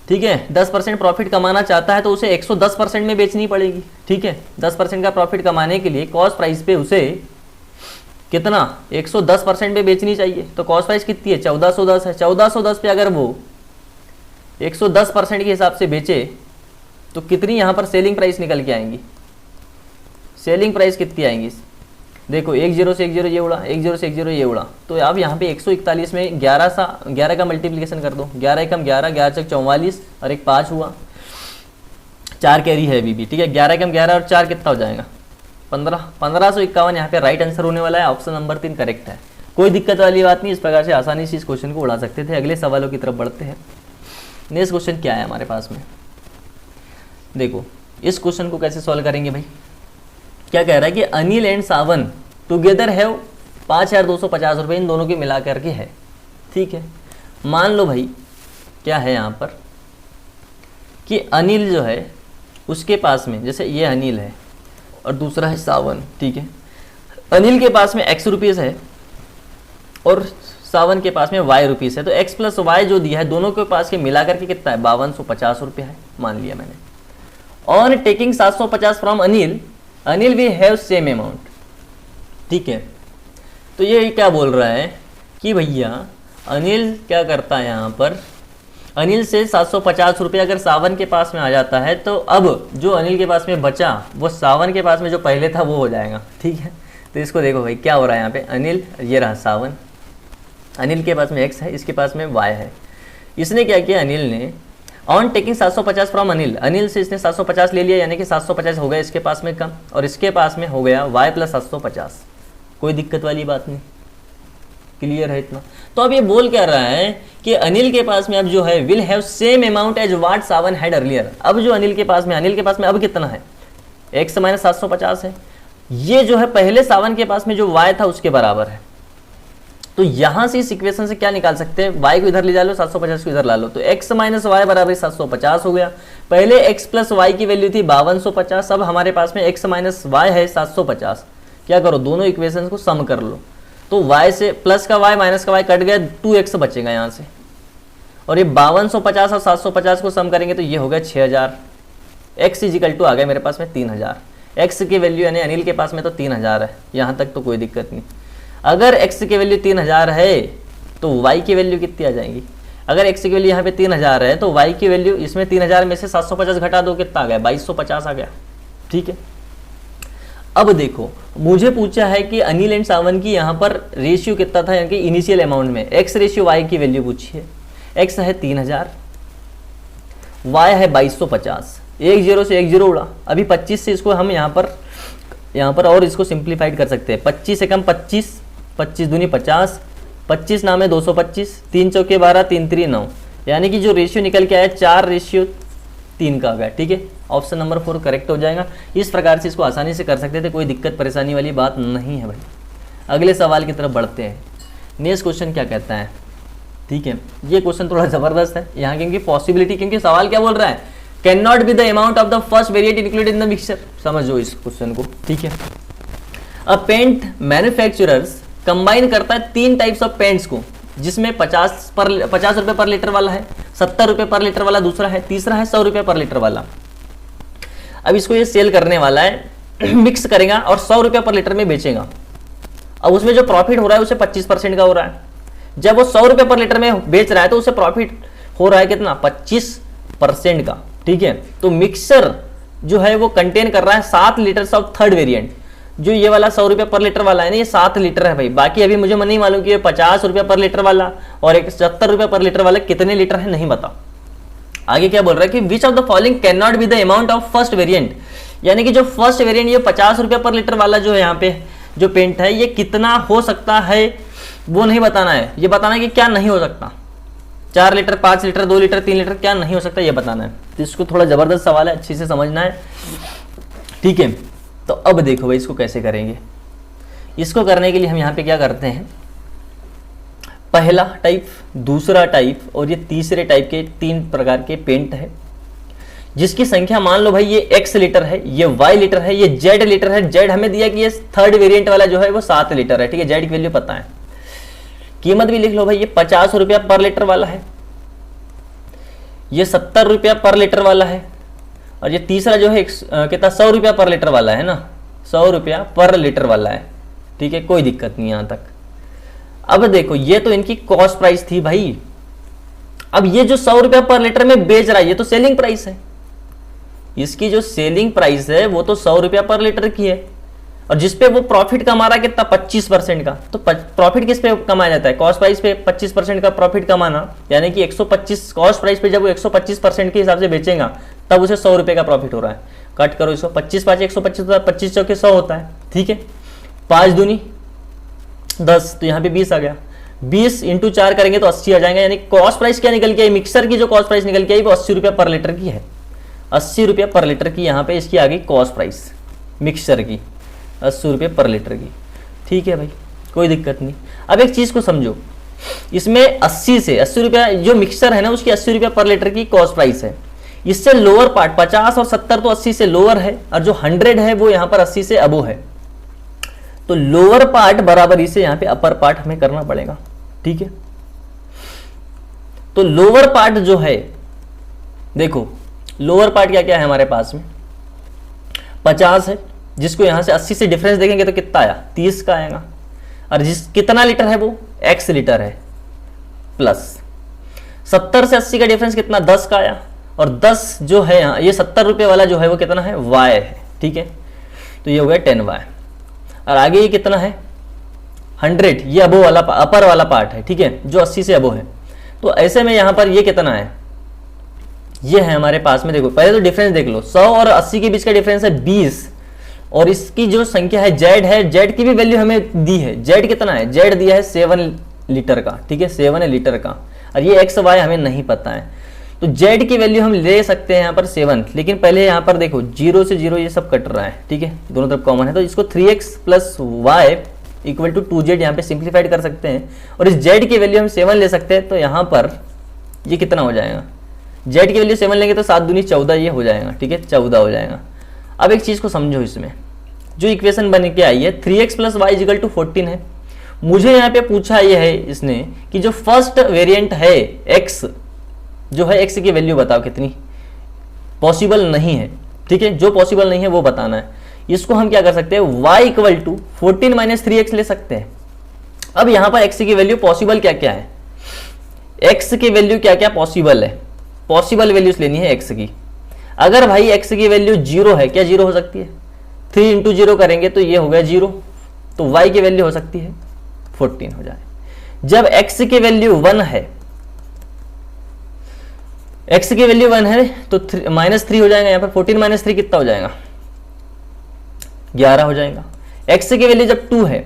ठीक है 10% प्रॉफिट कमाना चाहता है तो उसे 110% में बेचनी पड़ेगी। ठीक है, 10% का प्रॉफिट कमाने के लिए कॉस्ट प्राइस पे उसे कितना 110% पे बेचनी चाहिए। तो कॉस्ट प्राइस कितनी है? 1410 है। 1410 पे अगर वो 110% के हिसाब से बेचे तो कितनी यहाँ पर सेलिंग प्राइस निकल के आएंगी? सेलिंग प्राइस कितनी आएंगी? देखो 1 0 से 1 0 ये उड़ा, 1 0 से 1 0 ये उड़ा। तो अब यहाँ पे 141 में 11 का मल्टीप्लिकेशन कर दो। 11 एकम 11, 11 चक 44 और एक 5 हुआ। 4 कैरी है अभी भी। ठीक है, 11 एकम 11 और 4 कितना हो जाएगा? 15। 1551 यहाँ पे राइट आंसर होने वाला है। ऑप्शन नंबर 3 करेक्ट है। कोई दिक्कत वाली बात नहीं, इस प्रकार से आसानी से इस क्वेश्चन को उड़ा सकते थे। अगले सवालों की तरफ बढ़ते हैं। नेक्स्ट क्वेश्चन क्या है हमारे पास में? देखो इस क्वेश्चन को कैसे सॉल्व करेंगे भाई। क्या कह रहा है कि Anil and Sawan together have 5250 रुपये इन दोनों के मिला करके है। ठीक है, मान लो भाई क्या है यहाँ पर कि अनिल जो है उसके पास में, जैसे ये अनिल है और दूसरा है सावन। ठीक है, अनिल के पास में x रुपीज़ है और सावन के पास में y रुपीज़ है। तो x प्लस वाई जो दिया है दोनों के पास के मिला करके कितना है? 5250 रुपये है मान लिया मैंने। On taking 750 from Anil, Anil we have same amount. ठीक है, तो ये क्या बोल रहा है कि भैया अनिल क्या करता है यहाँ पर, अनिल से 750 रुपये अगर सावन के पास में आ जाता है तो अब जो अनिल के पास में बचा वो सावन के पास में जो पहले था वो हो जाएगा। ठीक है, तो इसको देखो भाई क्या हो रहा है यहाँ पे। अनिल, ये रहा सावन, अनिल के पास में x है, इसके पास में y है। इसने क्या किया, अनिल ने on taking 750 from Anil, Anil से इसने 750 ले लिया, यानी कि 750 हो गया इसके पास में कम और इसके पास में हो गया y प्लस 750। कोई दिक्कत वाली बात नहीं, क्लियर है इतना। तो अब ये बोल क्या रहा है कि अनिल के पास में अब जो है will have same amount as what Sawan had earlier. अब जो अनिल के पास में अब कितना है? x माइनस 750 है। ये जो है पहले सावन के पास में जो y था उसके बराबर है। तो यहां से इस इक्वेशन से क्या निकाल सकते हैं? y को इधर ले जा लो, 750 को इधर ला लो, तो x माइनस वाई बराबर 750 हो गया। पहले x प्लस वाई की वैल्यू थी 5250, अब हमारे पास में x माइनस वाई है 750। क्या करो, दोनों इक्वेशन को सम कर लो। तो y से प्लस का y माइनस का y कट गया, 2x बचेगा यहाँ से। और ये 5250 और 750 को सम करेंगे तो ये हो गया 6000। x इजिकल टू आ गया मेरे पास में 3000। x की वैल्यू यानी अनिल के पास में तो 3000 है, यहाँ तक तो कोई दिक्कत नहीं। अगर x की वैल्यू 3000 है तो y की वैल्यू कितनी आ जाएंगी? अगर x की वैल्यू यहाँ पे 3000 है तो y की वैल्यू, इसमें 3000 में से 750 घटा दो, कितना आ गया? 2250 आ गया। ठीक है, अब देखो मुझे पूछा है कि अनिल एंड सावन की यहाँ पर रेशियो कितना था, यानी कि इनिशियल अमाउंट में x रेशियो y की वैल्यू पूछी है। x है 3000, y है 2250, 1 0 से 1 0 उड़ा। अभी 25 से इसको हम यहाँ पर और इसको सिंप्लीफाइड कर सकते हैं। 25 से कम 25, 25 दूनी 50, 25 नाम है 225, 3 चौके 12, 3 3 9, यानी कि जो रेशियो निकल के आया 4:3 का आ गया। ठीक है, ऑप्शन नंबर 4 करेक्ट हो जाएगा। इस प्रकार से इसको आसानी से कर सकते थे, कोई दिक्कत परेशानी वाली बात नहीं है भाई। अगले सवाल की तरफ बढ़ते हैं। नेक्स्ट क्वेश्चन क्या कहता है? ठीक है, ये क्वेश्चन थोड़ा ज़बरदस्त है यहाँ, क्योंकि पॉसिबिलिटी, क्योंकि सवाल क्या बोल रहा है, can not be the amount of the first variant included in the mixture. समझो इस क्वेश्चन को। ठीक है, अब पेंट मैन्युफैक्चरर्स कंबाइन करता है 3 टाइप्स ऑफ पेंट्स को, जिसमें 50 रुपये पर लीटर वाला है, 70 रुपये पर लीटर वाला दूसरा है, तीसरा है 100 रुपये पर लीटर वाला। अब इसको ये सेल करने वाला है, मिक्स करेगा और 100 रुपये पर लीटर में बेचेगा। अब उसमें जो प्रॉफिट हो रहा है उसे 25% का हो रहा है। जब वो 100 रुपये पर लीटर में बेच रहा है तो उसे प्रॉफिट हो रहा है कितना? 25% का। ठीक है, तो मिक्सर जो है वो कंटेन कर रहा है 7 लीटर ऑफ थर्ड वेरिएंट। जो ये वाला 100 रुपये पर लीटर वाला है ना, ये 7 लीटर है भाई। बाकी अभी मुझे नहीं मालूम कि ये 50 रुपये पर लीटर वाला और एक 70 रुपये पर लीटर वाला कितने लीटर है, नहीं बता। आगे क्या बोल रहा है कि which of the following can not be the amount of first variant, यानी कि जो फर्स्ट वेरिएंट ये 50 रुपये पर लीटर वाला जो है यहाँ पे जो पेंट है, ये कितना हो सकता है वो नहीं बताना है, ये बताना है कि क्या नहीं हो सकता। 4 लीटर, 5 लीटर, 2 लीटर, 3 लीटर क्या नहीं हो सकता ये बताना है। तो इसको थोड़ा जबरदस्त सवाल है, अच्छे से समझना है। ठीक है, तो अब देखो भाई इसको कैसे करेंगे। इसको करने के लिए हम यहाँ पे क्या करते हैं, पहला टाइप, दूसरा टाइप और ये तीसरे टाइप के 3 प्रकार के पेंट है, जिसकी संख्या मान लो भाई ये x लीटर है, ये y लीटर है, ये z लीटर है। z हमें दिया कि ये थर्ड वेरिएंट वाला जो है वो 7 लीटर है, ठीक है, z की वैल्यू पता है। कीमत भी लिख लो भाई, ये 50 रुपया पर लीटर वाला है, ये 70 रुपया पर लीटर वाला है, और ये तीसरा जो है कितना 100 रुपया पर लीटर वाला है ना, 100 रुपया पर लीटर वाला है, ठीक है, कोई दिक्कत नहीं यहां तक। अब देखो ये तो इनकी कॉस्ट प्राइस थी भाई, अब ये जो 100 रुपया पर लीटर में बेच रहा है ये तो सेलिंग प्राइस है, इसकी जो सेलिंग प्राइस है वो तो 100 रुपया पर लीटर की है, और जिसपे वो प्रॉफिट कमा रहा है कितना 25% का। तो प्रॉफिट किस पे कमाया जाता है, कॉस्ट प्राइस पे 25% का प्रॉफिट कमाना, यानी कि 125 कॉस्ट प्राइस पे जब वो 125% के हिसाब से बेचेगा तब उसे 100 रुपये का प्रॉफिट हो रहा है। कट करो इसको, 25 5 125, 25 चौके 100 होता है, ठीक है, 5 दूनी 10, तो यहाँ पे 20 आ गया, 20 × 4 करेंगे तो 80 आ जाएगा। यानी कॉस्ट प्राइस क्या निकल के आई, मिक्सर की जो कॉस्ट प्राइस निकल के आई वो 80 रुपया पर लीटर की है, 80 रुपया पर लीटर की यहाँ पे इसकी आ गई कॉस्ट प्राइस मिक्सर की, 80 रुपये पर लीटर की, ठीक है भाई, कोई दिक्कत नहीं। अब एक चीज को समझो, इसमें 80 रुपया जो मिक्सर है ना उसकी 80 रुपया पर लीटर की कॉस्ट प्राइस है, इससे लोअर पार्ट 50 और 70 तो 80 से लोअर है, और जो 100 है वो यहाँ पर 80 से अबो है, तो लोअर पार्ट बराबर इसे यहाँ पे अपर पार्ट हमें करना पड़ेगा, ठीक है। तो लोअर पार्ट जो है, देखो लोअर पार्ट क्या क्या है हमारे पास में, 50 है, जिसको यहां से 80 से डिफरेंस देखेंगे तो कितना आया 30 का आएगा, और जिस कितना लीटर है वो x लीटर है, प्लस 70 से 80 का डिफरेंस कितना 10 का आया, और 10 जो है यहाँ ये 70 रुपये वाला जो है वो कितना है y है, ठीक है, तो ये हो गया 10y, और आगे ये कितना है 100, ये अबो वाला अपर वाला पार्ट है, ठीक है, जो 80 से अबो है। तो ऐसे में यहाँ पर ये कितना है, ये है हमारे पास में, देखो पहले तो डिफरेंस देख लो, 100 और 80 के बीच का डिफरेंस है 20, और इसकी जो संख्या है z है, z की भी वैल्यू हमें दी है, z कितना है, z दिया है 7 लीटर का, ठीक है, 7 लीटर का, और ये x y हमें नहीं पता है, तो z की वैल्यू हम ले सकते हैं यहाँ पर 7, लेकिन पहले यहाँ पर देखो 0 से 0 ये सब कट रहा है, ठीक है, दोनों तरफ कॉमन है, तो इसको 3x + y = 2z यहाँ पे सिंप्लीफाइड कर सकते हैं, और इस z की वैल्यू हम 7 ले सकते हैं, तो यहाँ पर ये कितना हो जाएगा, z की वैल्यू 7 लेंगे तो 7 दूनी 14 ये हो जाएगा, ठीक है, 14 हो जाएगा। अब एक चीज को समझो, इसमें जो इक्वेशन बन के आई है 3x + y = 14 है, मुझे यहाँ पे पूछा ये है इसने कि जो फर्स्ट वेरिएंट है x जो है, x की वैल्यू बताओ कितनी, पॉसिबल नहीं है, ठीक है, जो पॉसिबल नहीं है वो बताना है। इसको हम क्या कर सकते हैं, y = 14 - 3x ले सकते हैं। अब यहाँ पर x की वैल्यू पॉसिबल क्या क्या है, x की वैल्यू क्या क्या पॉसिबल है, पॉसिबल वैल्यूज लेनी है x की। अगर भाई x की वैल्यू 0 है, क्या 0 हो सकती है, 3 × 0 करेंगे तो ये हो गया 0, तो y की वैल्यू हो सकती है 14 हो जाए। जब x की वैल्यू 1 है, x की वैल्यू 1 है तो -3 हो जाएगा, यहाँ पर 14 - 3 कितना हो जाएगा 11 हो जाएगा। x की वैल्यू जब 2 है,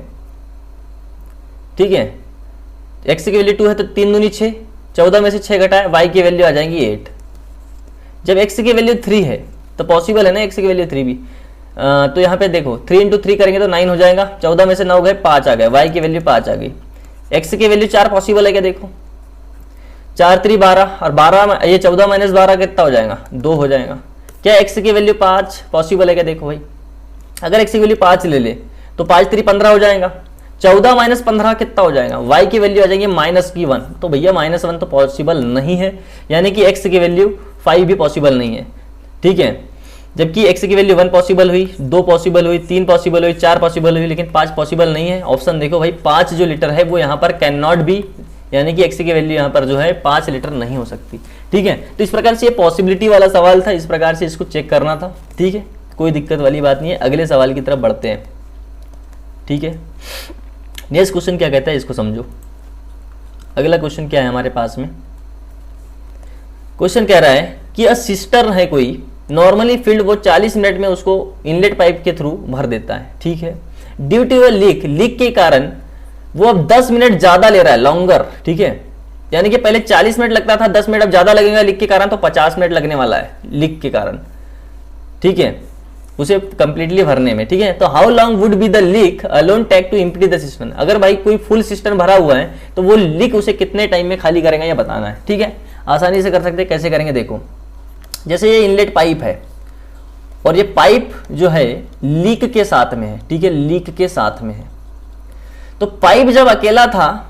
ठीक है, x की वैल्यू 2 है तो 3 दूनी 6, 14 में से 6 घटाए, y की वैल्यू आ जाएगी 8। जब x की वैल्यू 3 है तो पॉसिबल है ना x की वैल्यू 3 भी, तो यहाँ पे देखो 3 × 3 करेंगे तो 9 हो जाएगा, 14 में से 9 गए 5 आ गए, y की वैल्यू 5 आ गई। x की वैल्यू 4 पॉसिबल है क्या, देखो 4 × 3 12, और 12 ये 14 - 12 कितना हो जाएगा 2 हो जाएगा। क्या x की वैल्यू 5 पॉसिबल है क्या, देखो भाई, अगर x की वैल्यू 5 ले ले तो 5 × 3 15 हो जाएगा, 14 - 15 कितना हो जाएगा, y की वैल्यू आ जाएगी -1, तो भैया -1 तो पॉसिबल नहीं है, यानी कि x की वैल्यू 5 भी पॉसिबल नहीं है, ठीक है। जबकि x की वैल्यू 1 पॉसिबल हुई, 2 पॉसिबल हुई, 3 पॉसिबल हुई, 4 पॉसिबल हुई, लेकिन 5 पॉसिबल नहीं है। ऑप्शन देखो भाई, 5 जो लीटर है वो यहाँ पर कैन नॉट बी, यानी कि x की वैल्यू यहाँ पर जो है 5 लीटर नहीं हो सकती, ठीक है। तो इस प्रकार से ये पॉसिबिलिटी वाला सवाल था, इस प्रकार से इसको चेक करना था, ठीक है, कोई दिक्कत वाली बात नहीं है। अगले सवाल की तरफ बढ़ते हैं, ठीक है। नेक्स्ट क्वेश्चन क्या कहता है इसको समझो। अगला क्वेश्चन क्या है हमारे पास में, क्वेश्चन कह रहा है कि अ सिस्टर्न है कोई, नॉर्मली फील्ड वो 40 मिनट में उसको इनलेट पाइप के थ्रू भर देता है, ठीक है। ड्यू टू अ लीक के कारण वो अब 10 मिनट ज्यादा ले रहा है, लॉन्गर, ठीक है, यानी कि पहले 40 मिनट लगता था, 10 मिनट अब ज्यादा लगेगा लीक के कारण, तो 50 मिनट लगने वाला है लीक के कारण, ठीक है। उसे कंप्लीटली भरने में, ठीक है। तो how long would be the leak alone take to empty the system, अगर भाई कोई फुल सिस्टम भरा हुआ है तो वो लीक उसे कितने टाइम में खाली करेगा ये बताना है, ठीक है। आसानी से कर सकते हैं, कैसे करेंगे देखो, जैसे ये इनलेट पाइप है और ये पाइप जो है लीक के साथ में है, ठीक है, लीक के साथ में है। तो पाइप जब अकेला था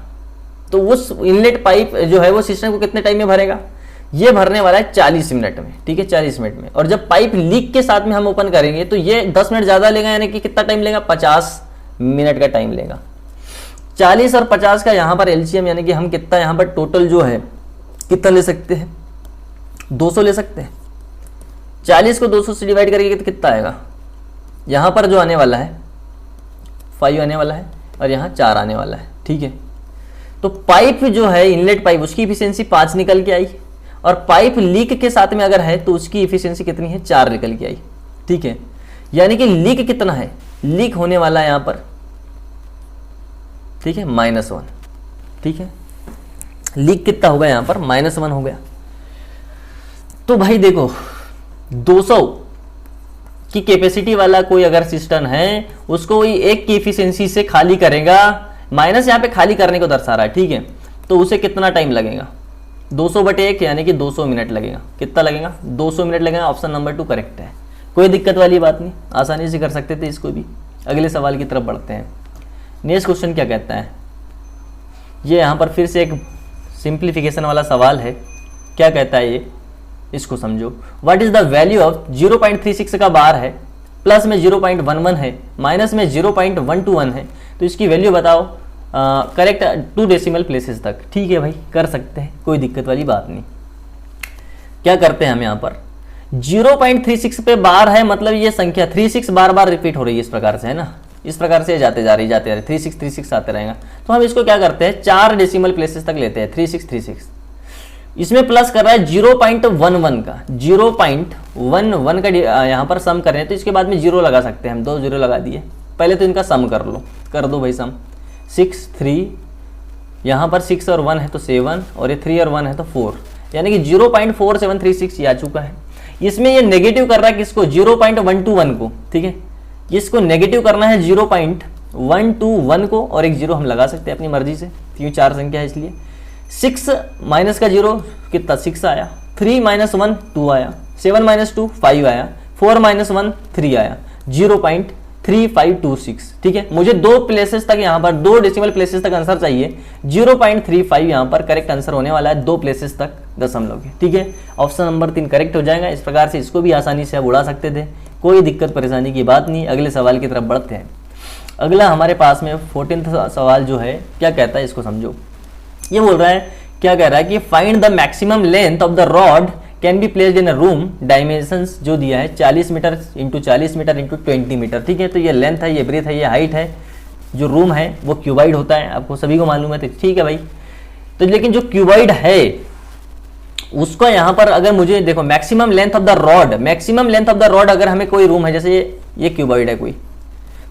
तो उस इनलेट पाइप जो है वो सिस्टम को कितने टाइम में भरेगा, ये भरने वाला है 40 मिनट में, ठीक है, 40 मिनट में। और जब पाइप लीक के साथ में हम ओपन करेंगे तो ये 10 मिनट ज्यादा लेगा, यानी कि कितना टाइम लेगा, 50 मिनट का टाइम लेगा। 40 और 50 का यहाँ पर एलसीएम यानी कि हम कितना यहाँ पर टोटल जो है कितना ले सकते हैं, 200 ले सकते हैं। 40 को 200 से डिवाइड करेंगे तो कितना आएगा, यहाँ पर जो आने वाला है 5 आने वाला है और यहाँ 4 आने वाला है, ठीक है। तो पाइप जो है इनलेट पाइप उसकी इफिशियंसी 5 निकल के आई और पाइप लीक के साथ में अगर है तो उसकी इफिशियंसी कितनी है, 4 निकल के आई, ठीक है। यानी कि लीक कितना है, लीक होने वाला है यहाँ पर, ठीक है, -1, ठीक है। लीक कितना हो गया यहाँ पर, -1 हो गया। तो भाई देखो 200 की कैपेसिटी वाला कोई अगर सिस्टम है उसको वही 1 की इफिशियंसी से खाली करेगा, माइनस यहाँ पे खाली करने को दर्शा रहा है, ठीक है। तो उसे कितना टाइम लगेगा, 200/1 यानी कि 200 मिनट लगेगा। कितना लगेगा, 200 मिनट लगेगा। ऑप्शन नंबर 2 करेक्ट है, कोई दिक्कत वाली बात नहीं, आसानी से कर सकते थे इसको भी। अगले सवाल की तरफ बढ़ते हैं। नेक्स्ट क्वेश्चन क्या कहता है, ये यहाँ पर फिर से एक सिंप्लीफिकेशन वाला सवाल है। क्या कहता है ये, इसको समझो। What is the value of 0.36 का बार है, प्लस में 0.11 है, माइनस में 0.121 है, तो इसकी वैल्यू बताओ करेक्ट 2 डेसिमल प्लेसेस तक। ठीक है भाई, कर सकते हैं, कोई दिक्कत वाली बात नहीं। क्या करते हैं हम यहाँ पर 0.36 पे बार है, मतलब ये संख्या 36 बार बार रिपीट हो रही है, इस प्रकार से है ना, इस प्रकार से जाते जा रही 36 आते रहेगा। तो हम इसको क्या करते हैं 4 डेसिमल प्लेसेस तक लेते हैं, 36। इसमें प्लस कर रहा है 0.11 का, 0.11 का यहाँ पर सम कर रहे हैं, तो इसके बाद में 0 लगा सकते हैं हम, 2 0 लगा दिए। पहले तो इनका सम कर लो, कर दो भाई सम। 6 3 यहाँ पर 6 और 1 है तो 7, और ये 3 और 1 है तो 4, यानी कि 0.4736 आ चुका है। इसमें ये नेगेटिव कर रहा है किसको, 0.121 को, ठीक है। इसको नेगेटिव करना है 0.121 को, और एक 0 हम लगा सकते हैं अपनी मर्जी से, क्यों 4 संख्या है इसलिए। 6 माइनस का 0 कितना 6 आया, 3 - 1 2 आया, 7 - 2 5 आया, 4 - 1 3 आया, 0.3526। ठीक है, मुझे 2 प्लेसेस तक यहाँ पर 2 डेसिमल प्लेसेस तक आंसर चाहिए। 0.35 यहाँ पर करेक्ट आंसर होने वाला है, 2 प्लेसेस तक दशमलव के। ठीक है, ऑप्शन नंबर 3 करेक्ट हो जाएगा। इस प्रकार से इसको भी आसानी से आप उड़ा सकते थे, कोई दिक्कत परेशानी की बात नहीं। अगले सवाल की तरफ बढ़ते हैं। अगला हमारे पास में 14वां सवाल जो है क्या कहता है, इसको समझो। ये बोल रहा है, क्या कह रहा है कि find the maximum length of the rod can be placed in a room. Dimensions जो दिया है 40 metre into 40 metre into 20 metre. ठीक है, तो ये लेंथ है, ये ब्रेथ है, ये हाइट है। जो रूम है वो क्यूबाइड होता है, आपको सभी को मालूम है, तो ठीक है भाई। तो लेकिन जो क्यूबाइड है उसको यहाँ पर अगर मुझे देखो maximum length of the rod, maximum length of the rod, अगर हमें कोई रूम है, जैसे ये क्यूबाइड है कोई,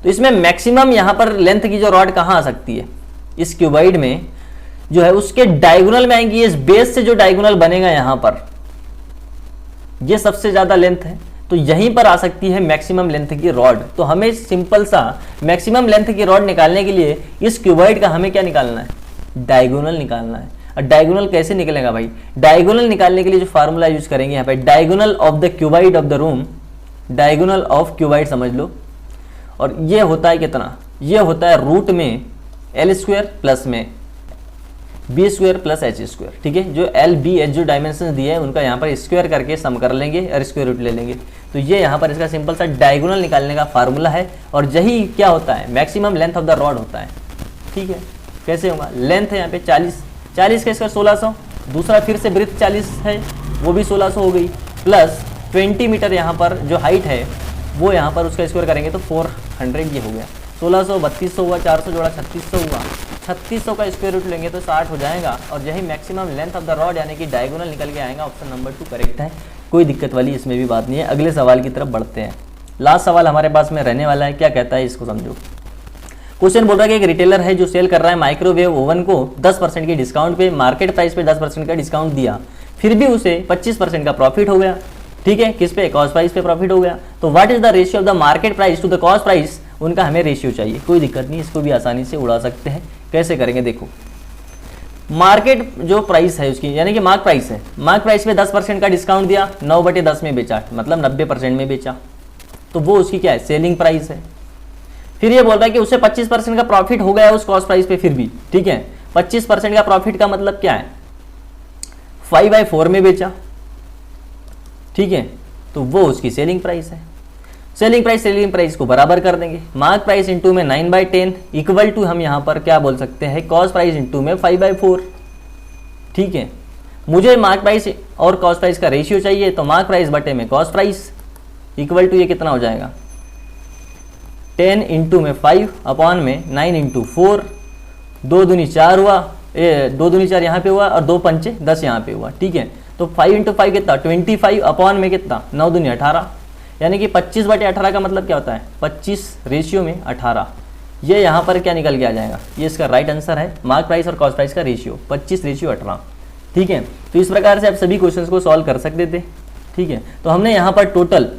तो इसमें मैक्सिमम यहाँ पर लेंथ की जो रॉड कहाँ आ सकती है, इस क्यूबाइड में जो है उसके डायगोनल में आएंगी। इस बेस से जो डायगोनल बनेगा यहाँ पर, ये सबसे ज्यादा लेंथ है, तो यहीं पर आ सकती है मैक्सिमम लेंथ की रॉड। तो हमें सिंपल सा मैक्सिमम लेंथ की रॉड निकालने के लिए इस क्यूबाइड का हमें क्या निकालना है, डायगोनल निकालना है। और डायगोनल कैसे निकलेगा भाई, डायगोनल निकालने के लिए जो फार्मूला यूज करेंगे यहाँ पे, diagonal of the cuboid of the room, diagonal of cuboid समझ लो। और ये होता है कितना, ये होता है रूट में L² प्लस में B² प्लस H²। ठीक है, जो L B H जो डायमेंशन दिए हैं उनका यहाँ पर स्क्वायर करके सम कर लेंगे और स्क्वायर रूट ले लेंगे। तो ये यहाँ पर इसका सिंपल सा डायगोनल निकालने का फार्मूला है। और यही क्या होता है, maximum length of the rod होता है। ठीक है, कैसे होगा, लेंथ है यहाँ पे 40 का स्क्वायर 1600, दूसरा फिर से ब्रेथ 40 है वो भी 1600 हो गई, प्लस 20 मीटर यहाँ पर जो हाइट है वो यहाँ पर उसका स्क्वायर करेंगे तो 400 ये हो गया, 1600 3200 हुआ, 400 जोड़ा 3600 हुआ, 3600 का स्क्वायर रूट लेंगे तो 60 हो जाएगा। और यही maximum length of the rod यानी कि डायगोनल निकल के आएगा। ऑप्शन नंबर 2 करेक्ट है, कोई दिक्कत वाली इसमें भी बात नहीं है। अगले सवाल की तरफ बढ़ते हैं। लास्ट सवाल हमारे पास में रहने वाला है, क्या कहता है इसको समझो। क्वेश्चन बोल रहा है कि एक रिटेलर है जो सेल कर रहा है माइक्रोवेव ओवन को 10% की डिस्काउंट पे, मार्केट प्राइस पे 10% का डिस्काउंट दिया, फिर भी उसे 25% का प्रॉफिट हो गया। ठीक है, किस पे, कॉस्ट प्राइस पे प्रॉफिट हो गया। तो what is the ratio of the market price to the cost price, उनका हमें रेशियो चाहिए। कोई दिक्कत नहीं, इसको भी आसानी से उड़ा सकते हैं। कैसे करेंगे, देखो मार्केट जो प्राइस है उसकी, यानी कि मार्क प्राइस है, मार्क प्राइस पे 10% का डिस्काउंट दिया, 9/10 में बेचा, मतलब 90% में बेचा, तो वो उसकी क्या है, सेलिंग प्राइस है। फिर ये बोल रहा है कि उससे 25% का प्रॉफिट हो गया उस कॉस्ट प्राइस पे फिर भी, ठीक है, 25% का प्रॉफिट का मतलब क्या है, 5/4 में बेचा, ठीक है, तो वो उसकी सेलिंग प्राइस है। सेलिंग प्राइस को बराबर कर देंगे, मार्क प्राइस इंटू में 9/10 इक्वल टू हम यहाँ पर क्या बोल सकते हैं, कॉस्ट प्राइस इंटू में 5/4, ठीक है। मुझे मार्क प्राइस और कॉस्ट प्राइस का रेशियो चाहिए, तो मार्क प्राइस बटे में कॉस्ट प्राइस इक्वल टू ये कितना हो जाएगा, 10 इंटू में 5 अपॉन में 9 इंटू 4, 2 दूनी 4 हुआ, 2 दूनी 4 यहाँ पे हुआ और 2 पंचे 10 यहाँ पे हुआ, ठीक है। तो 5 इंटू 5 कितना, 25 अपॉन में कितना, 9 दूनी 18, यानी कि 25/18 का मतलब क्या होता है, 25 रेशियो में 18। ये यहाँ पर क्या निकल के आ जाएगा, ये इसका राइट आंसर है, मार्क प्राइस और कॉस्ट प्राइस का रेशियो 25/18, ठीक है। तो इस प्रकार से आप सभी क्वेश्चंस को सॉल्व कर सकते थे, ठीक है। तो हमने यहाँ पर टोटल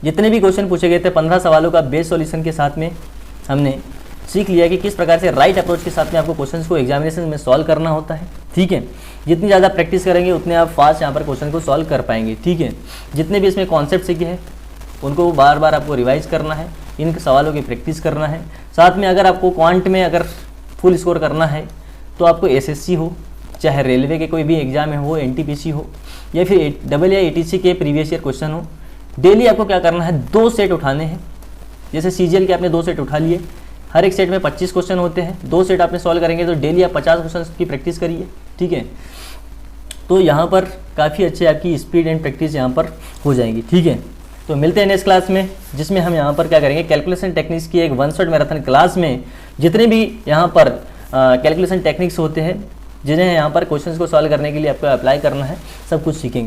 जितने भी क्वेश्चन पूछे गए थे 15 सवालों का बेस सॉल्यूशन के साथ में हमने सीख लिया कि किस प्रकार से राइट अप्रोच के साथ में आपको क्वेश्चंस को एग्जामिनेशन में सॉल्व करना होता है, ठीक है। जितनी ज़्यादा प्रैक्टिस करेंगे उतने आप फास्ट यहाँ पर क्वेश्चन को सॉल्व कर पाएंगे, ठीक है। जितने भी इसमें कॉन्सेप्ट सीखे हैं उनको बार बार आपको रिवाइज करना है, इन सवालों की प्रैक्टिस करना है। साथ में अगर आपको क्वांट में अगर फुल स्कोर करना है तो आपको एसएससी हो, चाहे रेलवे के कोई भी एग्जाम हो, एनटीपीसी हो, या फिर AAITC के प्रीवियस ईयर क्वेश्चन हो, डेली आपको क्या करना है, 2 सेट उठाने हैं। जैसे सीजीएल के आपने 2 सेट उठा लिए, हर एक सेट में 25 क्वेश्चन होते हैं, 2 सेट आपने सॉल्व करेंगे तो डेली आप 50 क्वेश्चन की प्रैक्टिस करिए, ठीक है। तो यहाँ पर काफ़ी अच्छी आपकी स्पीड एंड प्रैक्टिस यहाँ पर हो जाएगी, ठीक है। तो मिलते हैं नेक्स्ट क्लास में, जिसमें हम यहाँ पर क्या करेंगे, कैलकुलेशन टेक्निक्स की एक 1 शॉट मैराथन क्लास में जितने भी यहाँ पर कैलकुलेशन टेक्निक्स होते हैं, जिन्हें यहाँ पर क्वेश्चंस को सॉल्व करने के लिए आपको अप्लाई करना है, सब कुछ सीखेंगे।